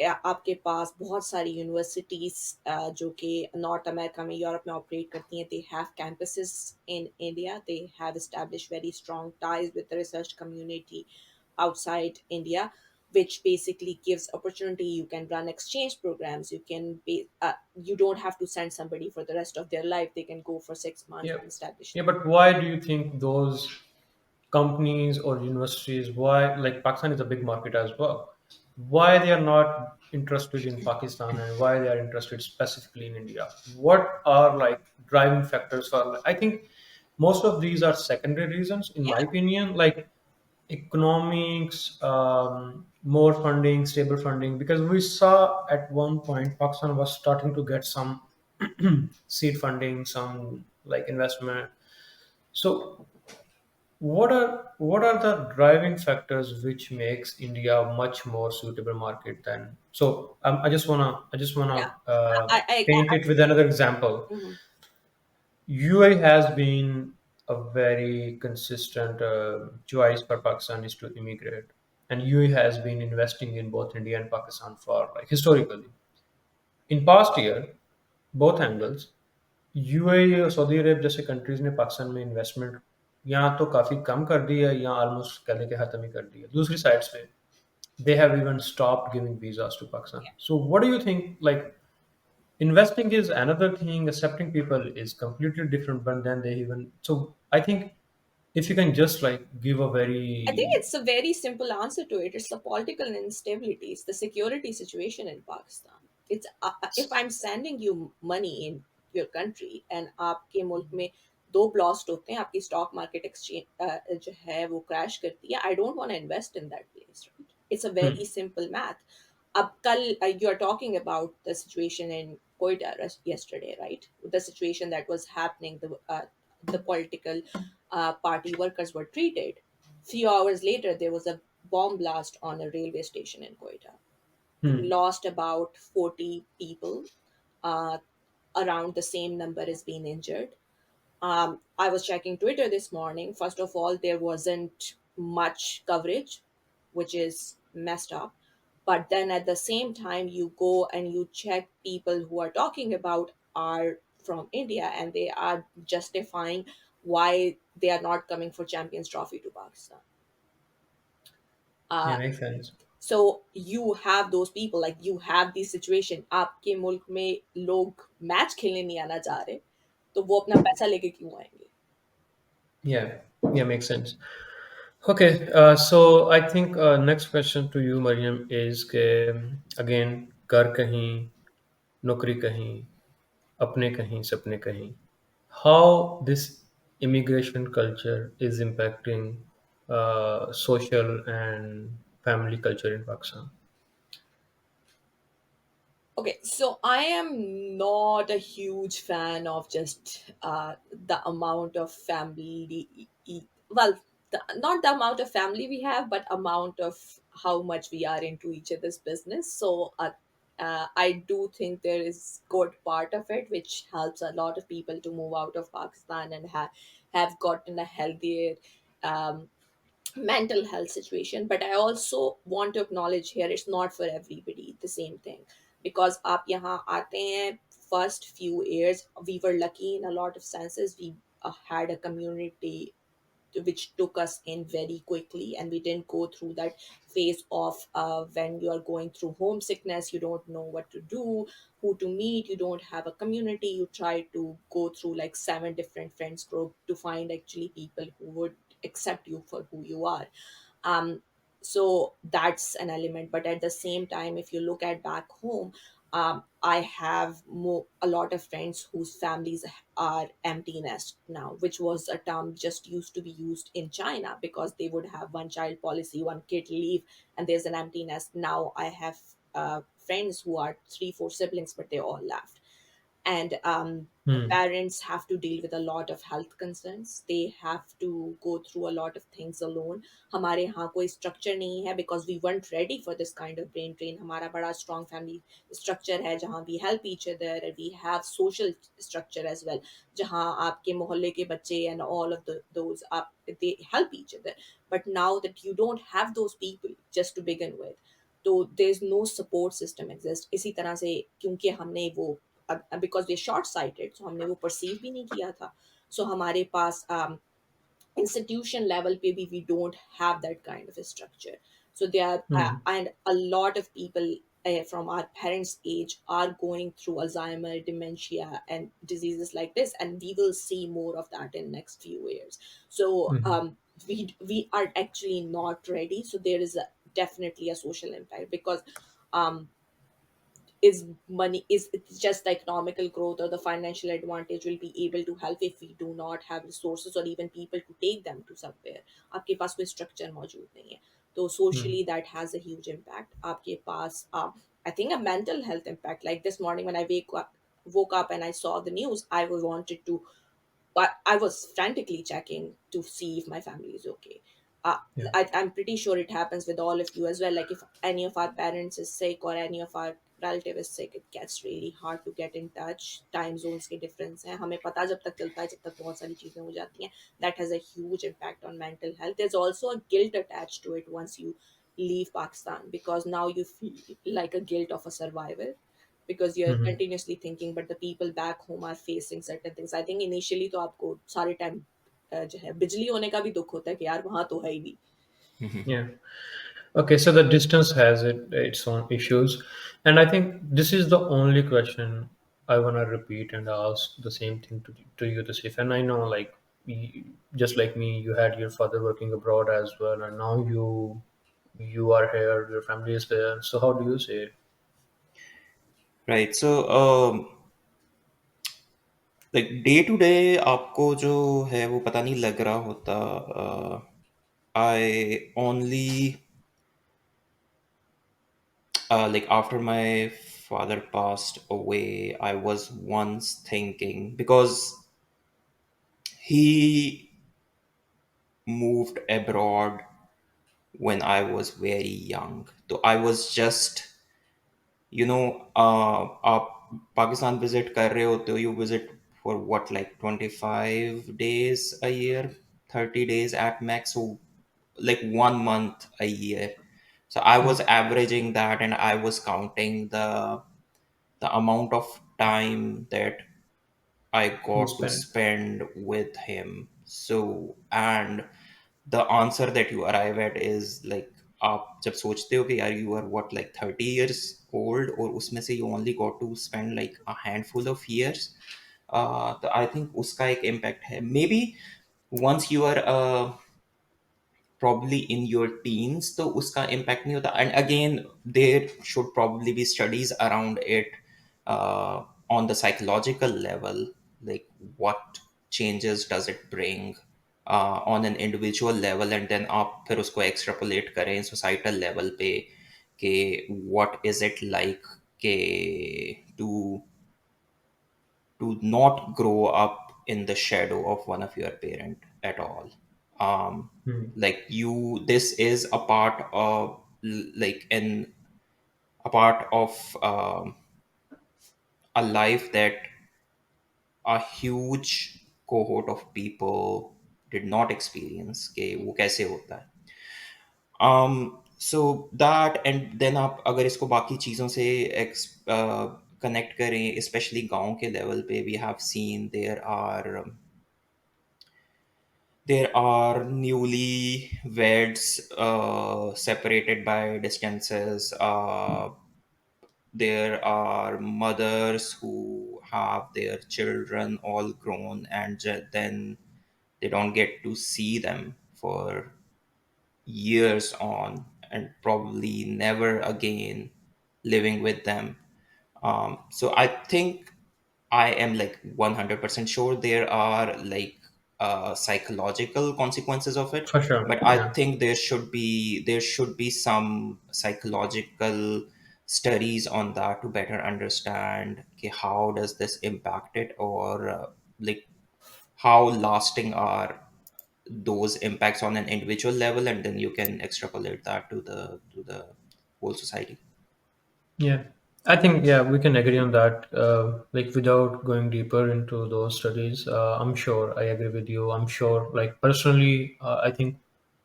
आपके पास बहुत सारी universities जो कि north America में, Europe में operate करती हैं. They have campuses in India. They have establish very strong ties with the research community outside India, which basically gives opportunity. You can run exchange programs. You don't have to send somebody for the rest of their life. They can go for 6 months Yeah. and establish Yeah, there. but why do you think those companies or universities, why, like Pakistan is a big market as well, why they are not interested in Pakistan and why they are interested specifically in India? What are like driving factors for, I think most of these are secondary reasons, in Yeah. my opinion, like economics, more funding, stable funding, because we saw at one point Pakistan was starting to get some seed funding, some like investment. So what are the driving factors which makes India a much more suitable market than? So I just wanna Yeah, I paint it with another example. mhm. UAE has been a very consistent choice for Pakistanis to immigrate, and UAE has been investing in both India and Pakistan for like historically. In past year, both angles, UAE और Saudi अरब जैसे countries ने पाकिस्तान में investment यहाँ तो काफ़ी कम कर दी है या ऑलमोस्ट कहने के ख़त्म ही कर दी है दूसरी साइड्स पे they have even stopped giving visas to Pakistan. So what do you think? Like investing is another thing, accepting people is completely different, but then they even so I think if you can just like give a very I think it's a very simple answer to it. It's the political instability. It's the security situation in Pakistan. It's if I'm sending you money in your country and आपके मुल्क में दो blast होते हैं, आपकी stock market exchange जो है वो क्रैश करती है. I don't want to invest in that place. Right? It's a very simple math. अब कल you are talking about the situation in Quetta yesterday, right? The situation that was happening, the political party workers were treated. Few hours later, there was a bomb blast on a railway station in Quetta. We hmm, lost about 40 people. Uh, Around the same number is being injured. I was checking Twitter this morning. First of all, there wasn't much coverage, which is messed up. But then at the same time, you go and you check people who are talking about are from India and they are justifying why they are not coming for Champions Trophy to Pakistan. yeah Uh, makes sense. so you have those people, like you have the situation. आपके मुल्क में लोग match खेलने नहीं आना चाह रहे, तो वो अपना पैसा लेके क्यों आएंगे? Yeah, yeah, makes sense. Okay, so I think next question to you, Mariam, is के again घर कहीं नौकरी कहीं अपने कहीं सपने कहीं. How this immigration culture is impacting social and family culture in Pakistan? Okay, so I am not a huge fan of just the amount of well, not the amount of family we have, but amount of how much we are into each other's business. So I do think there is good part of it, which helps a lot of people to move out of Pakistan and have gotten a healthier um, mental health situation. But I also want to acknowledge here it's not for everybody the same thing, because आप यहाँ आते हैं, first few years we were lucky in a lot of senses. We had a community which took us in very quickly, and we didn't go through that phase of when you are going through homesickness, you don't know what to do, who to meet, you don't have a community, you try to go through like seven different friends group to find actually people who would accept you for who you are. um so that's an element, but at the same time, if you look at back home, I have a lot of friends whose families are empty nest now, which was a term just used to be used in China because they would have one child policy, one kid leave, and there's an empty nest. Now I have friends who are three, four siblings, but they all left. And Hmm. parents have to deal with a lot of health concerns. They have to go through a lot of things alone. हमारे यहाँ कोई structure नहीं है because we weren't ready for this kind of brain drain. हमारा बड़ा strong family structure है जहाँ we help each other, and we have social structure as well जहाँ आपके मोहल्ले के बच्चे and all of those आप they help each other. But now that you don't have those people just to begin with, तो there's no support system exist. इसी तरह से क्योंकि हमने वो बिकॉज वे शॉर्ट साइटेड, सो हमने वो परसीव भी नहीं किया था. सो हमारे पास institution level maybe we don't have that kind of a structure. So there are Hmm. and a lot of people from our parents age are going through Alzheimer, dementia and diseases like this, and we will see more of that in next few years. So Hmm. we are actually not ready. So there is definitely a social impact because um, is money, is it's just the economical growth or the financial advantage will be able to help if we do not have resources or even people to take them to somewhere. आपके पास कोई structure मौजूद नहीं है, तो Hmm. socially that has a huge impact. आपके पास I think a mental health impact, like this morning when I woke up and I saw the news, I wanted to but I was frantically checking to see if my family is okay. Uh, Yeah. I'm pretty sure it happens with all of you as well. Like if any of our parents is sick or any of our relative is sick, it gets really hard to get in touch. Time zones के difference है, हमें पता जब तक चलता है जब तक बहुत सारी चीजें हो जाती हैं. That has a huge impact on mental health. There's also a guilt attached to it once you leave Pakistan, because now you feel like a guilt of a survivor, because you're Hmm. continuously thinking but the people back home are facing certain things. I think initially तो आपको सारे time जो है बिजली होने का भी दुख होता है कि यार वहां तो है ही नहीं. Yeah. Okay, so the distance has its own issues, and I think this is the only question I want to repeat and ask the same thing to you, to Sif. And I know, like, just like me, you had your father working abroad as well, and now you are here, your family is there. So how do you say it? Right. So, like day to day आपको जो है वो पता नहीं लग रहा होता. I only like after my father passed away, I was once thinking, because he moved abroad when I was very young. So I was just, आप पाकिस्तान विजिट कर रहे होते हो, you visit for what, like 25 days a year, 30 days at max, so like 1 month a year. So I Hmm. was averaging that, and I was counting the amount of time that I You got to spend. spend with him. So, and the answer that you arrive at is like, आप जब सोचते हो कि यार you are what, like 30 years old, और उसमें से you only got to spend like a handful of years, तो I think उसका एक impact है. Maybe once you are probably in your teens, तो उसका impact नहीं होता. And again, there should probably be studies around it, on the psychological level, like what changes does it bring on an individual level, and then आप फिर उसको extrapolate करें societal level पे कि what is it like कि to not grow up in the shadow of one of your parent at all. um Hmm. like you, this is a part of, like in a part of a life that a huge cohort of people did not experience कि वो कैसे होता है. So that, and then आप अगर इसको बाकी चीज़ों से कनेक्ट करें, स्पेशली गांव के लेवल पे, we have seen there are newly weds separated by distances. There are mothers who have their children all grown, and then they don't get to see them for years on, and probably never again living with them. So I think I am like 100% sure there are like psychological consequences of it, For sure. but I Yeah. think there should be some psychological studies on that to better understand, okay, how does this impact it, or like how lasting are those impacts on an individual level, and then you can extrapolate that to the whole society. Yeah, I think, yeah, we can agree on that. Like, without going deeper into those studies, I'm sure I agree with you. I'm sure, like, personally, I think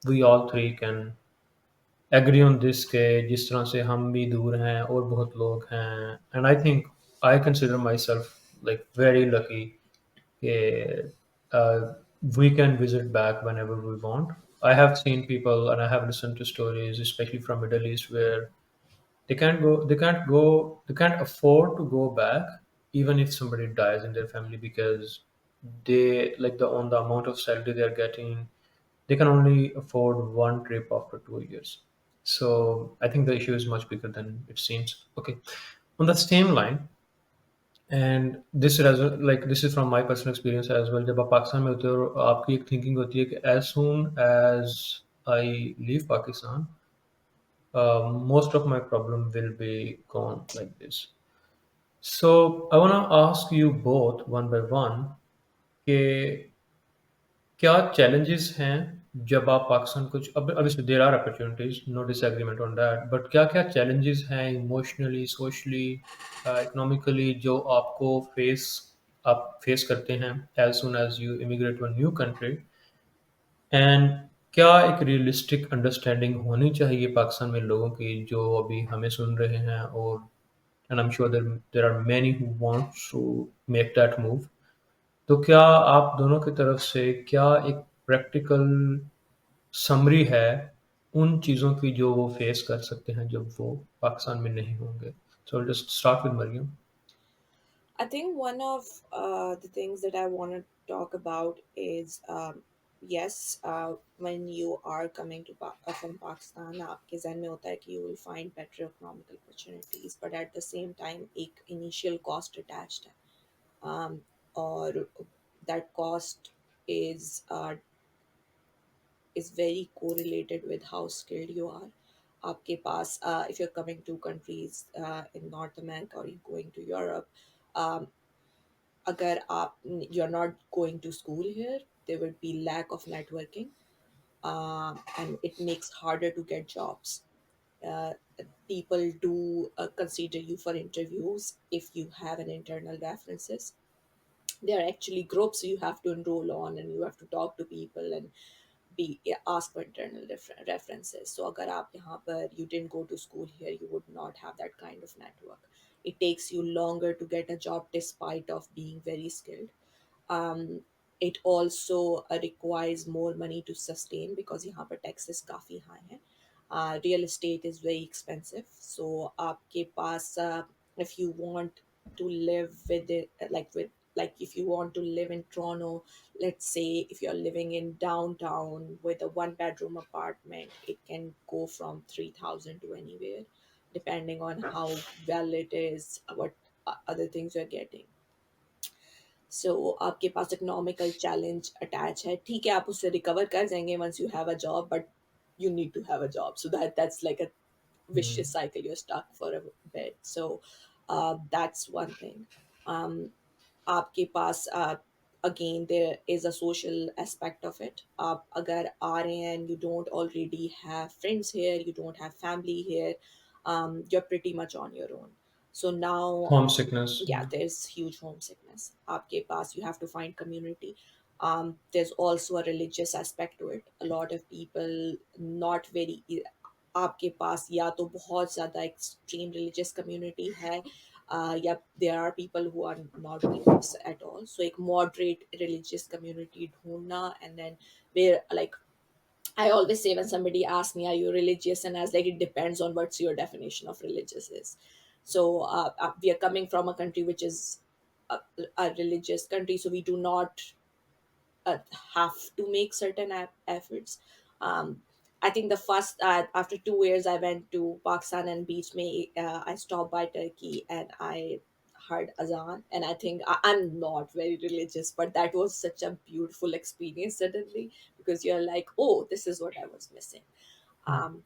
we all three can agree on this के जिस तरह से हम भी दूर हैं और बहुत लोग हैं, and I think I consider myself like very lucky कि we can visit back whenever we want. I have seen people and I have listened to stories, especially from Middle East, where they can't afford to go back even if somebody dies in their family, because they, like, the on the amount of salary they're getting, they can only afford one trip after 2 years. So I think the issue is much bigger than it seems. Okay, on the same line, and this is from my personal experience as well. जब आप पाकिस्तान में होते हो और आपकी एक thinking होती है कि as soon as I leave Pakistan, most of my problem will be gone like this. So I want to ask you both one by one. कि क्या चैलेंजेस हैं जब आप पाकिस्तान कुछ अब obviously there are opportunities, no disagreement on that, but क्या-क्या challenges हैं emotionally, socially, economically जो आपको आप फेस करते हैं as soon as you immigrate to a new country and क्या एक रियलिस्टिक अंडरस्टैंडिंग होनी चाहिए पाकिस्तान में लोगों की जो अभी हमें सुन रहे हैं और and I am sure there are many who want to make that move तो क्या आप दोनों की तरफ से क्या एक प्रैक्टिकल समरी है उन चीज़ों की जो वो फेस कर सकते हैं जब वो पाकिस्तान में नहीं होंगे? So just start with Maryam. I think one of the things that I want to talk about is yes, when you are coming to from Pakistan, आपके जहन में होता है कि you will find better economical opportunities, but at the same time एक initial cost attached है, और that cost is uh, is very correlated with how skilled you are. आपके पास if you're coming to countries in North America or you're going to Europe, um, अगर आप you're not going to school here, there would be lack of networking, and it makes harder to get jobs. Uh, People do consider you for interviews if you have an internal references. There are actually groups you have to enroll on, and you have to talk to people and be ask for internal references. So agar aap yahan par you didn't go to school here, you would not have that kind of network. It takes you longer to get a job despite of being very skilled. um, it also requires more money to sustain because यहाँ पर taxes काफ़ी high हैं. Real estate is very expensive, so आपके पास if you want to live with it like if you want to live in Toronto, let's say if you're living in downtown with a one bedroom apartment, it can go from 3,000 to anywhere, depending on how well it is, what other things you're getting. सो आपके पास economical challenge attach है, ठीक है, आप उससे recover कर जाएंगे once you have a job, but you need to have a job, so that's like a vicious cycle. You're stuck for a bit. So that's one thing. um आपके पास again there is a social aspect of it. आप अगर आ रहे हैं and you don't already have friends here, you don't have family here, you're pretty much on your own. So now, home sickness. yeah, there's huge homesickness. आपके पास you have to find community. There's also a religious aspect to it. A lot of people not very आपके पास या तो बहुत ज़्यादा extreme religious community है, या there are people who are not religious at all. So एक moderate religious community ढूंढना, and then where like I always say when somebody asks me, "Are you religious?" and I was like, "It depends on what's your definition of religious is." So we are coming from a country which is a religious country, so we do not have to make certain efforts. Um, I think the first after 2 years, I went to Pakistan and beach me. I stopped by Turkey and I heard azan, and I think I'm not very religious, but that was such a beautiful experience suddenly, because you're like, oh, this is what I was missing. Um,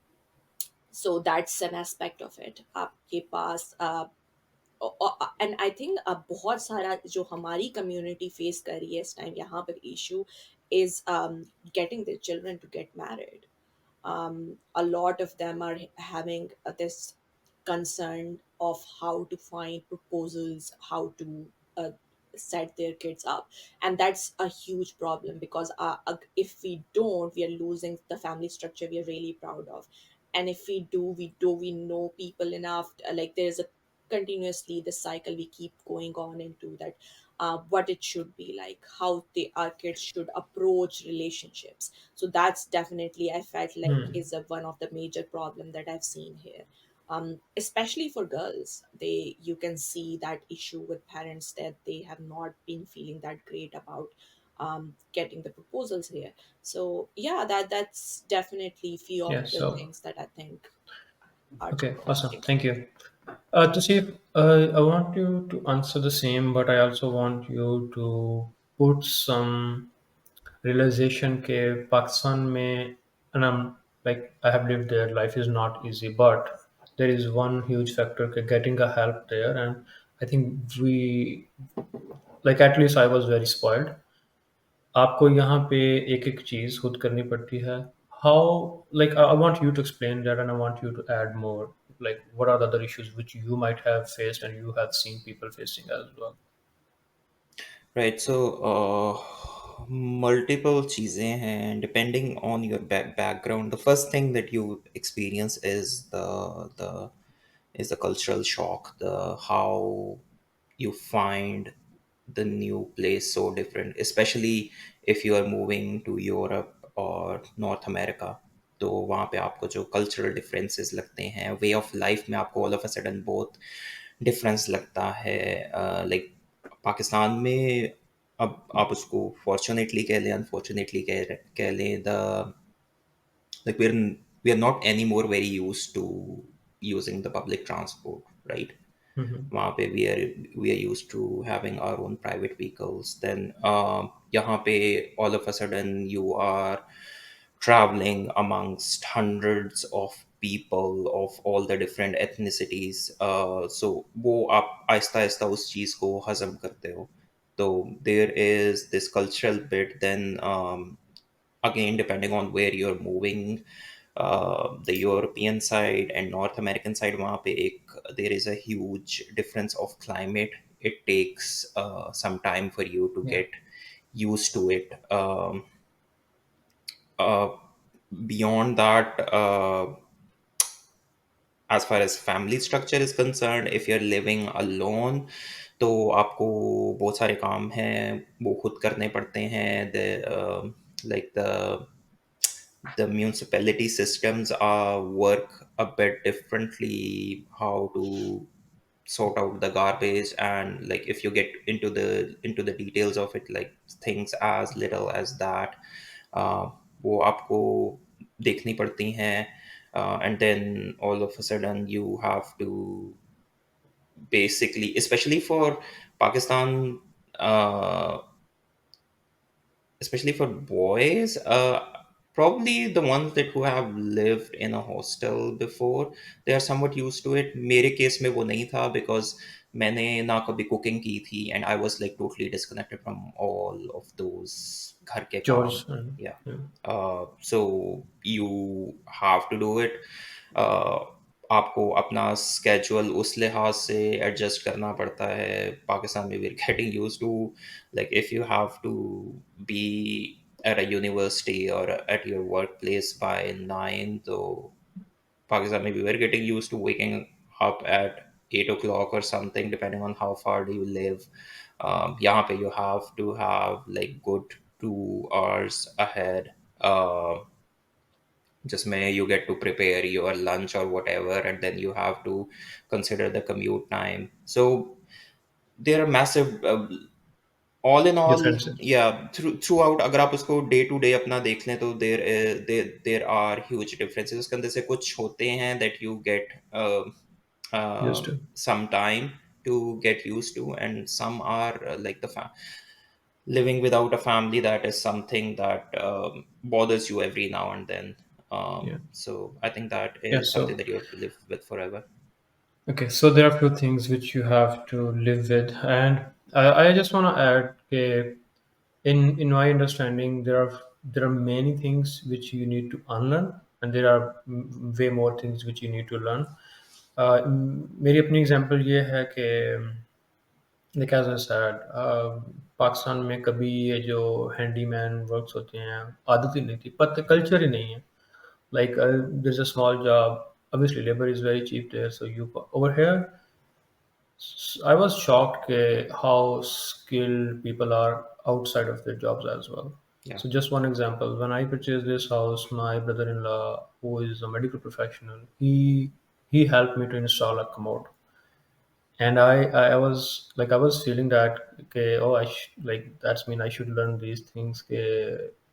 so that's an aspect of it. आपके पास and I think बहुत सारा जो हमारी community face कर रही है इस time यहाँ पर issue is getting the children to get married. A lot of them are having this concern of how to find proposals, how to uh, set their kids up, and that's a huge problem because if we don't, we are losing the family structure we are really proud of. And if we know people enough, like there's a continuously this cycle we keep going on into that, what it should be like, how our kids should approach relationships. So that's definitely I felt like is one of the major problem that I've seen here. Especially for girls, they you can see that issue with parents that they have not been feeling that great about getting the proposals here. So yeah, that's definitely few of Yeah, the so things that I think are okay, awesome. challenging. Thank you. To see, I want you to answer the same, but I also want you to put some realization के पाकिस्तान में, and I'm like I have lived there. Life is not easy, but there is one huge factor के getting a help there, and I think we like at least I was very spoiled. आपको यहाँ पे एक-एक चीज़ खुद करनी पड़ती है। How like I want you to explain that and I want you to add more. Like what are the other issues which you might have faced and you have seen people facing as well? Right, so multiple चीज़ें हैं depending on your background. The first thing that you experience is the cultural shock, the how you find the new place so different, especially if you are moving to Europe or North America. तो वहाँ पे आपको जो cultural differences लगते हैं, way of life में आपको all of a sudden बहुत डिफरेंस लगता है। लाइक पाकिस्तान में अब आप उसको फॉर्चुनेटली कह लें, अनफॉर्चुनेटली कह लें, the like we are not anymore very used to using the public transport, right? Mhm. वहाँ पे we are used to having our own private vehicles. Then यहाँ पे all of a sudden you are traveling amongst hundreds of people of all the different ethnicities. So वो आप आहिस्ता आहिस्ता उस चीज़ को हजम करते हो. So there is this cultural bit. Then again, depending on where you're moving, the European side and North American side, वहाँ पे there is a huge difference of climate. It takes some time for you to Yeah. get used to it. Uh, Beyond that, as far as family structure is concerned, if you're living alone, तो आपको बहुत सारे काम हैं वो खुद करने पड़ते हैं. Like the municipality systems work a bit differently, how to sort out the garbage, and like if you get into the details of it, like things as little as that, uh, वो आपको देखनी पड़ती हैं. And then all of a sudden you have to basically, especially for Pakistan, uh, especially for boys, probably the ones that who have lived in a hostel before, they are somewhat used to it. मेरे case में वो नहीं था because मैंने ना कभी cooking की थी, and I was like totally disconnected from all of those घर के काम. Chores. Yeah. Yeah. So you have to do it. uh, आपको अपना स्केजुअल उस लिहाज से एडजस्ट करना पड़ता है. पाकिस्तान में we are getting used to, like if you have to be at a university or at your workplace by 9, so Pakistan, maybe we're getting used to waking up at 8 o'clock or something, depending on how far do you live. यहाँ पे you have to have like good 2 hours ahead. Just may you get to prepare your lunch or whatever, and then you have to consider the commute time. So there are massive all in all. Differences. या through out अगर आप उसको day to day अपना देख लें तो there are huge differences. उसके अंदर से कुछ होते हैं that you get Used to. some time to get used to, and some are like living without a family, that is something that bothers you every now and then. Yeah. So I think that Yeah. is something So that you have to live with forever. okay, so there are few things which you have to live with, and I just want to add, in my understanding, there are many things which you need to unlearn, and there are way more things which you need to learn. मेरी अपनी example ये है कि like as I said Pakistan में कभी ये जो handyman works होते हैं आदत ही नहीं थी, पता कल्चर ही नहीं है. Like there's a small job. Obviously, labor is very cheap there. So you over here, I was shocked how skilled people are outside of their jobs as well. Yeah. So just one example: when I purchased this house, my brother-in-law, who is a medical professional, he helped me to install a commode, and I was like I was feeling that okay, oh like that's mean I should learn these things.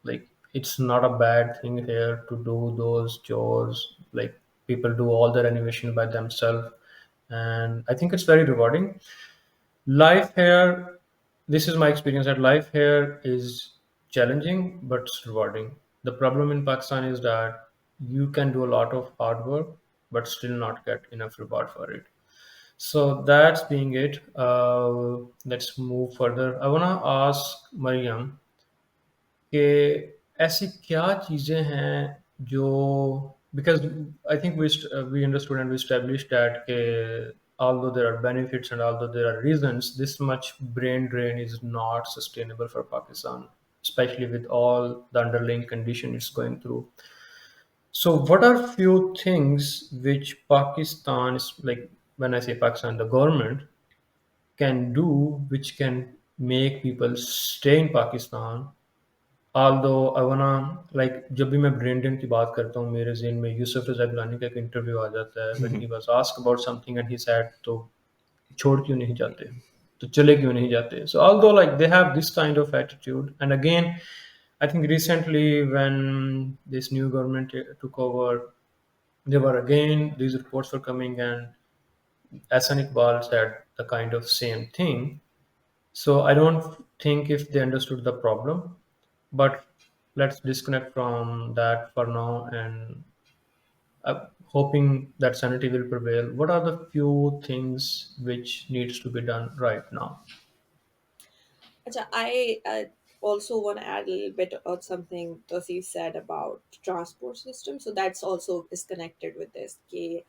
Like it's not a bad thing here to do those chores. Like people do all the renovation by themselves, and I think it's very rewarding. Life here, this is my experience that life here is challenging but it's rewarding. The problem in Pakistan is that you can do a lot of hard work but still not get enough reward for it. So that's being it. Let's move further. I want to ask Mariam. कि ऐसी क्या चीज़ें हैं जो, because I think we understood and we established that although there are benefits and although there are reasons, this much brain drain is not sustainable for Pakistan, especially with all the underlying condition it's going through. So what are few things which Pakistan is like, when I say Pakistan, the government can do, which can make people stay in Pakistan? Although I wanna, like, जब भी मैं brain drain की बात करता हूँ मेरे ज़हन में यूसुफ रज़ा गिलानी का एक इंटरव्यू आ जाता है, when he was asked about something and he said, तो छोड़ क्यों नहीं जाते, तो चले क्यों नहीं जाते? So although like they have this kind of attitude, and again I think recently when this new government took over, there were again these reports were coming, and Hassan Iqbal said the kind of same thing. So I don't think if they understood the problem, but let's disconnect from that for now, and hoping that sanity will prevail. What are the few things which needs to be done right now? Acha, I also want to add a little bit of something Tosi said about transport system. So that's also disconnected with this. Okay,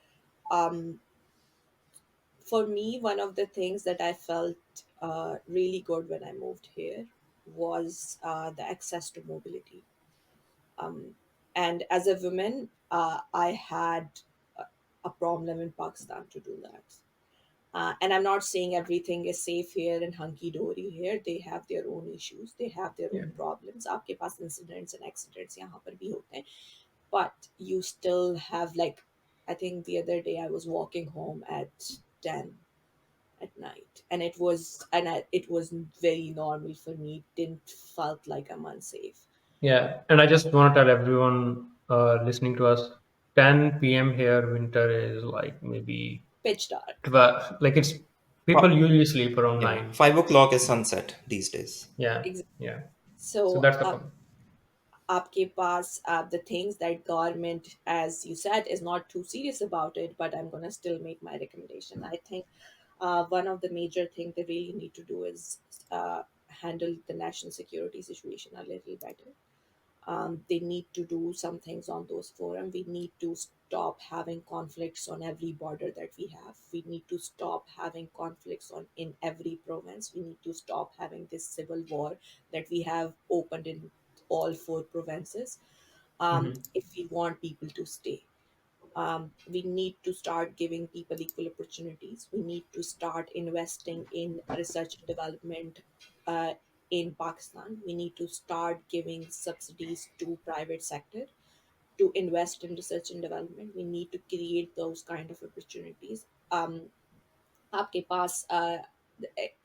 um, for me, one of the things that I felt really good when I moved here was the access to mobility. Um, and as a woman, I had a, a problem in Pakistan to do that. And I'm not saying everything is safe here and hunky dory here. They have their own issues. They have their Yeah, own problems. आपके पास incidents and accidents यहाँ पर भी होते हैं. But you still have like, I think the other day I was walking home at 10 at night, and it was very normal for me. It didn't felt like I'm unsafe. yeah. And I just want to tell everyone listening to us, 10 p.m. here, winter is like maybe Pitch dark. 12. Like it's people Fi- usually sleep around yeah, 9. 5 o'clock is sunset these days. Yeah, Exactly. yeah. So So that's the problem. आपके पास the things that government, as you said, is not too serious about it, but I'm gonna still make my recommendation. I think one of the major things they really need to do is handle the national security situation a little better. They need to do some things on those forums. We need to stop having conflicts on every border that we have. We need to stop having conflicts on in every province. We need to stop having this civil war that we have opened in all four provinces. Hmm. If we want people to stay, we need to start giving people equal opportunities. We need to start investing in research and development in Pakistan. We need to start giving subsidies to private sector to invest in research and development. We need to create those kind of opportunities. आपके पास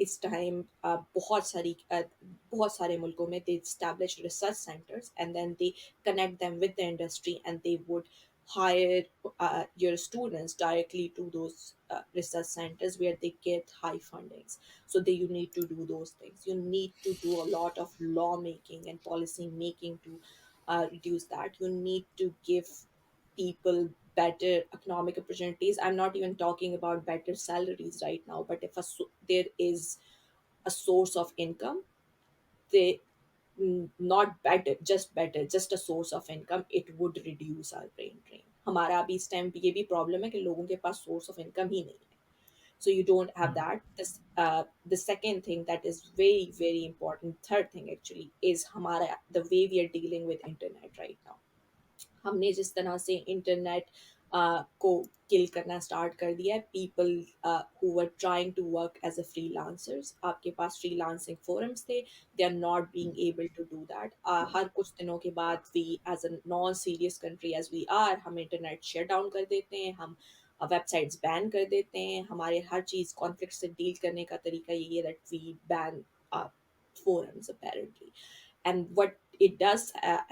इस time बहुत सारे मुल्कों में they establish research centers and then they connect them with the industry and they would hire your students directly to those research centers where they get high fundings. So they, you need to do those things. You need to do a lot of law making and policy making to reduce that. You need to give people better economic opportunities. I'm not even talking about better salaries right now, but if there is a source of income, they not better, just better, just a source of income, it would reduce our brain drain. हमारा अभी इस time ये भी problem है कि लोगों के पास source of income ही नहीं है. So you don't have that. The second thing that is very very important, third thing actually, is हमारा the way we are dealing with internet right now. हमने जिस तरह से इंटरनेट को किल करना स्टार्ट कर दिया है. People who were trying to work as a freelancers, आपके पास फ्रीलांसिंग फोरम्स थे, they are not being able to do that. हर कुछ दिनों के बाद we as a non serious country as we are, हम इंटरनेट शट डाउन कर देते हैं, हम वेबसाइट्स बैन कर देते हैं. हमारे हर चीज़ कॉन्फ्लिक्ट से डील करने का तरीका यही है that we ban forums apparently. And what it does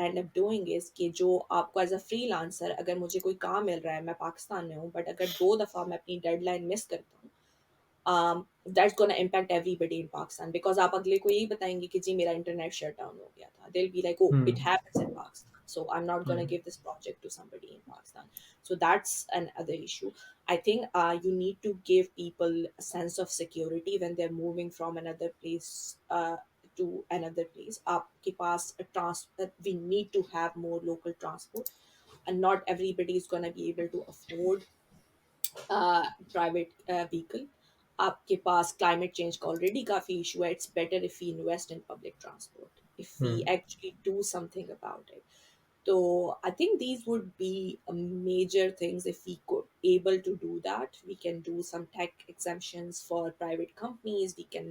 end up doing is कि जो आपको एज अ फ्रीलांसर, अगर मुझे कोई काम मिल रहा है, मैं पाकिस्तान में हूँ, बट अगर 2 दफ़ा मैं अपनी डेडलाइन मिस करता हूँ, that's gonna impact everybody in Pakistan, because आप अगले को यही बताएंगे कि जी मेरा इंटरनेट शट डाउन हो गया था. They'll be like, oh, it Hmm. happens in Pakistan, so I'm not gonna Hmm. give this project to somebody in Pakistan. So that's another issue. I think you need to give people a sense of security when they're moving from another place to another place. आपके पास we need to have more local transport, and not everybody is going to be able to afford private vehicle. आपके पास climate change का already काफ़ी issue है. It's better if we invest in public transport, if we Hmm. Actually do something about it. So I think these would be major things. If we could able to do that, we can do some tech exemptions for private companies. We can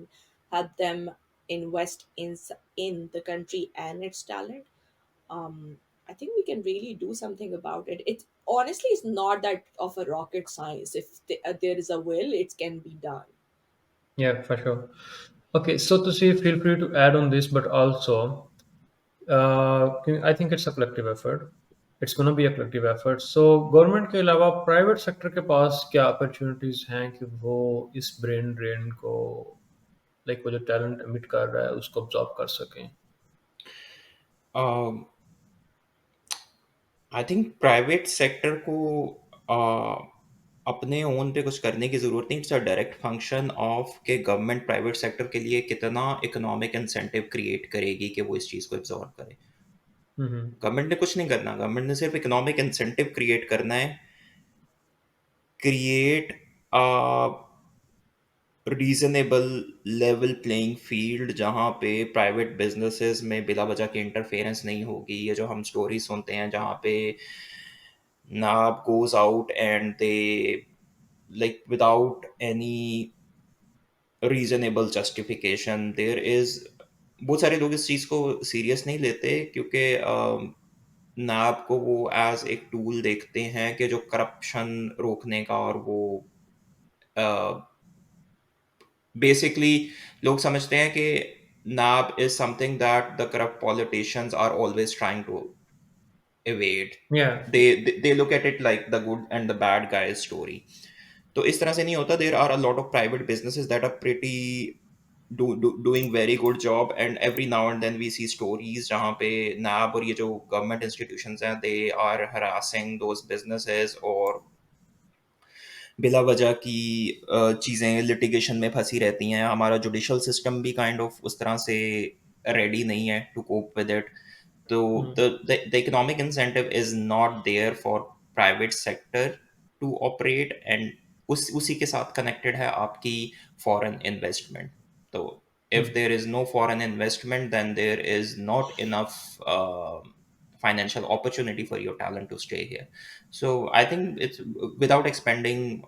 help them invest in the country and its talent. I think we can really do something about it. It honestly is not that of a rocket science. If there is a will, it can be done. Yeah, for sure. Okay, so to see, feel free to add on this, but also, I think it's a collective effort. It's going to be a collective effort. So government के अलावा private sector के पास क्या opportunities हैं कि वो इस brain drain को, like वो जो टैलेंट एमिट कर रहा है उसको ऑब्जॉर्व कर सकें? आई थिंक प्राइवेट सेक्टर को अपने ओन पे कुछ करने की ज़रूरत नहीं. It's a direct function of के गवर्नमेंट प्राइवेट सेक्टर के लिए कितना इकोनॉमिक इंसेंटिव क्रिएट करेगी कि वो इस चीज़ को एब्जॉर्व करे. हम्म. गवर्नमेंट ने कुछ नहीं करना. गवर्नमेंट ने सिर्फ इकोनॉमिक इंसेंटिव क्रिएट करना है. Create reasonable level playing field जहाँ पे प्राइवेट बिजनेसेस में बिला वजह की इंटरफेरेंस नहीं होगी. ये जो हम स्टोरी सुनते हैं जहाँ पे नाब goes out and they, like, without any reasonable justification, there is, बहुत सारे लोग इस चीज़ को सीरियस नहीं लेते क्योंकि नाब को वो एज एक टूल देखते हैं कि जो करप्शन रोकने का, और वो बेसिकली लोग समझते हैं कि NAB is something that the corrupt politicians are always trying to evade. Yeah. They look at it like the good and the bad guys story. तो इस तरह से नहीं होता. There are a lot of private businesses that are pretty doing very good job, and every now and then we see stories जहाँ पे NAB और ये जो government institutions हैं, they are harassing those businesses, और बिला वजह की चीज़ें लिटिगेशन में फंसी रहती हैं. हमारा जुडिशल सिस्टम भी काइंड ऑफ उस तरह से रेडी नहीं है to cope with it. So the economic incentive is not there for private sector to operate, and उसी के साथ connected है आपकी foreign investment. तो if there is no foreign investment, then there is not enough financial opportunity for your talent to stay here. So I think it's, without expanding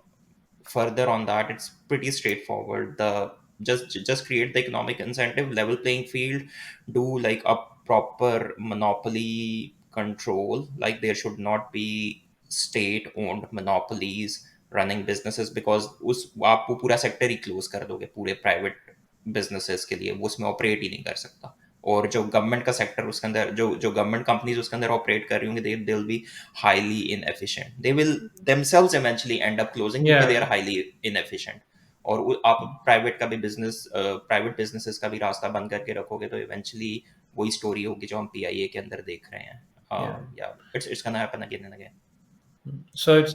further on that, it's pretty straightforward. The just create the economic incentive, level playing field, do like a proper monopoly control. Like there should not be state owned monopolies running businesses, because उस आप वो पूरा sector ही close कर दोगे पूरे private businesses के लिए. वो उसमें ऑपरेट ही नहीं कर सकता. और जो गवर्नमेंट का सेक्टर उसके अंदर, जो गवर्नमेंट कंपनीज उसके अंदर ऑपरेट कर रही होंगी, they will be highly inefficient. They will themselves eventually end up closing क्योंकि they Yeah. are highly inefficient. और आप प्राइवेट का भी बिजनेस, प्राइवेट बिजनेसेस का भी रास्ता बंद करके रखोगे तो इवेंचुअली वही स्टोरी होगी जो हम पीआईए के अंदर देख रहे हैं. Yeah. Yeah, it's gonna happen again and again. So it's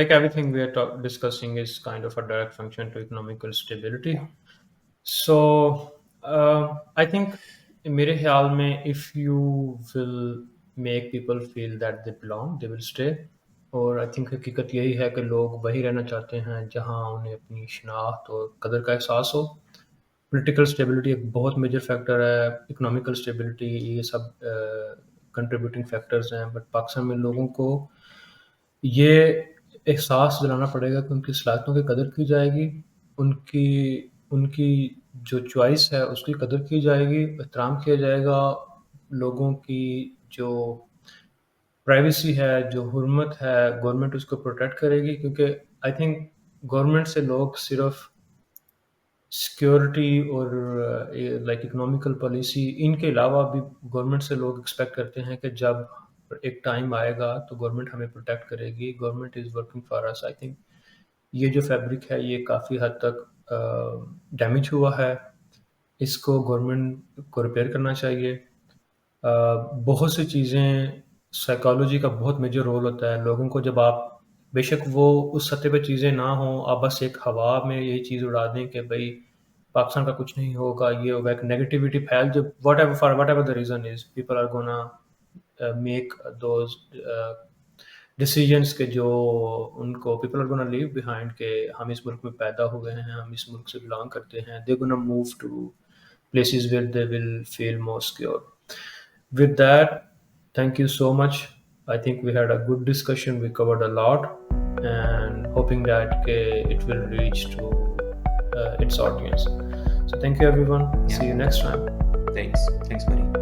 like everything we are discussing is kind of a direct function to economical stability. So I think मेरे ख्याल में if you will make people feel that they belong, they will stay. और I think हकीकत यही है कि लोग वही रहना चाहते हैं जहाँ उन्हें अपनी शनाख्त और कदर का एहसास हो. पॉलिटिकल स्टेबिलिटी एक बहुत मेजर फैक्टर है, इकोनॉमिकल स्टेबिलिटी, ये सब कंट्रीब्यूटिंग फैक्टर्स हैं. बट पाकिस्तान में लोगों को ये एहसास दिलाना पड़ेगा कि उनकी सलाहियतों की कदर की जाएगी, उनकी उनकी जो चॉइस है उसकी कदर की जाएगी, एहतराम किया जाएगा, लोगों की जो प्राइवेसी है, जो हुर्मत है, गवर्नमेंट उसको प्रोटेक्ट करेगी. क्योंकि आई थिंक गवर्नमेंट से लोग सिर्फ सिक्योरिटी और लाइक इकोनॉमिकल पॉलिसी, इनके अलावा भी गवर्नमेंट से लोग एक्सपेक्ट करते हैं कि जब एक टाइम आएगा तो गवर्नमेंट हमें प्रोटेक्ट करेगी, government is working for us. I think ये जो फैब्रिक है ये काफ़ी हद तक डैमेज हुआ है, इसको गवर्नमेंट को रिपेयर करना चाहिए. बहुत सी चीज़ें, साइकोलॉजी का बहुत मेजर रोल होता है. लोगों को जब आप, बेशक वो उस सतह पे चीज़ें ना हों, आप बस एक हवा में ये चीज़ उड़ा दें कि भाई पाकिस्तान का कुछ नहीं होगा, ये होगा, एक नेगेटिविटी फैल जो whatever for whatever the reason is, people are gonna make those decisions के जो उनको people are gonna leave behind के हम इस मुल्क में पैदा हुए हैं, हम इस मुल्क से बिलोंग करते हैं, they gonna move to places where they will feel more secure. With that, thank you so much. I think we had a good discussion. We covered a lot, and hoping that it will reach to its audience. So thank you, everyone. Yeah. See you next time. Thanks, buddy.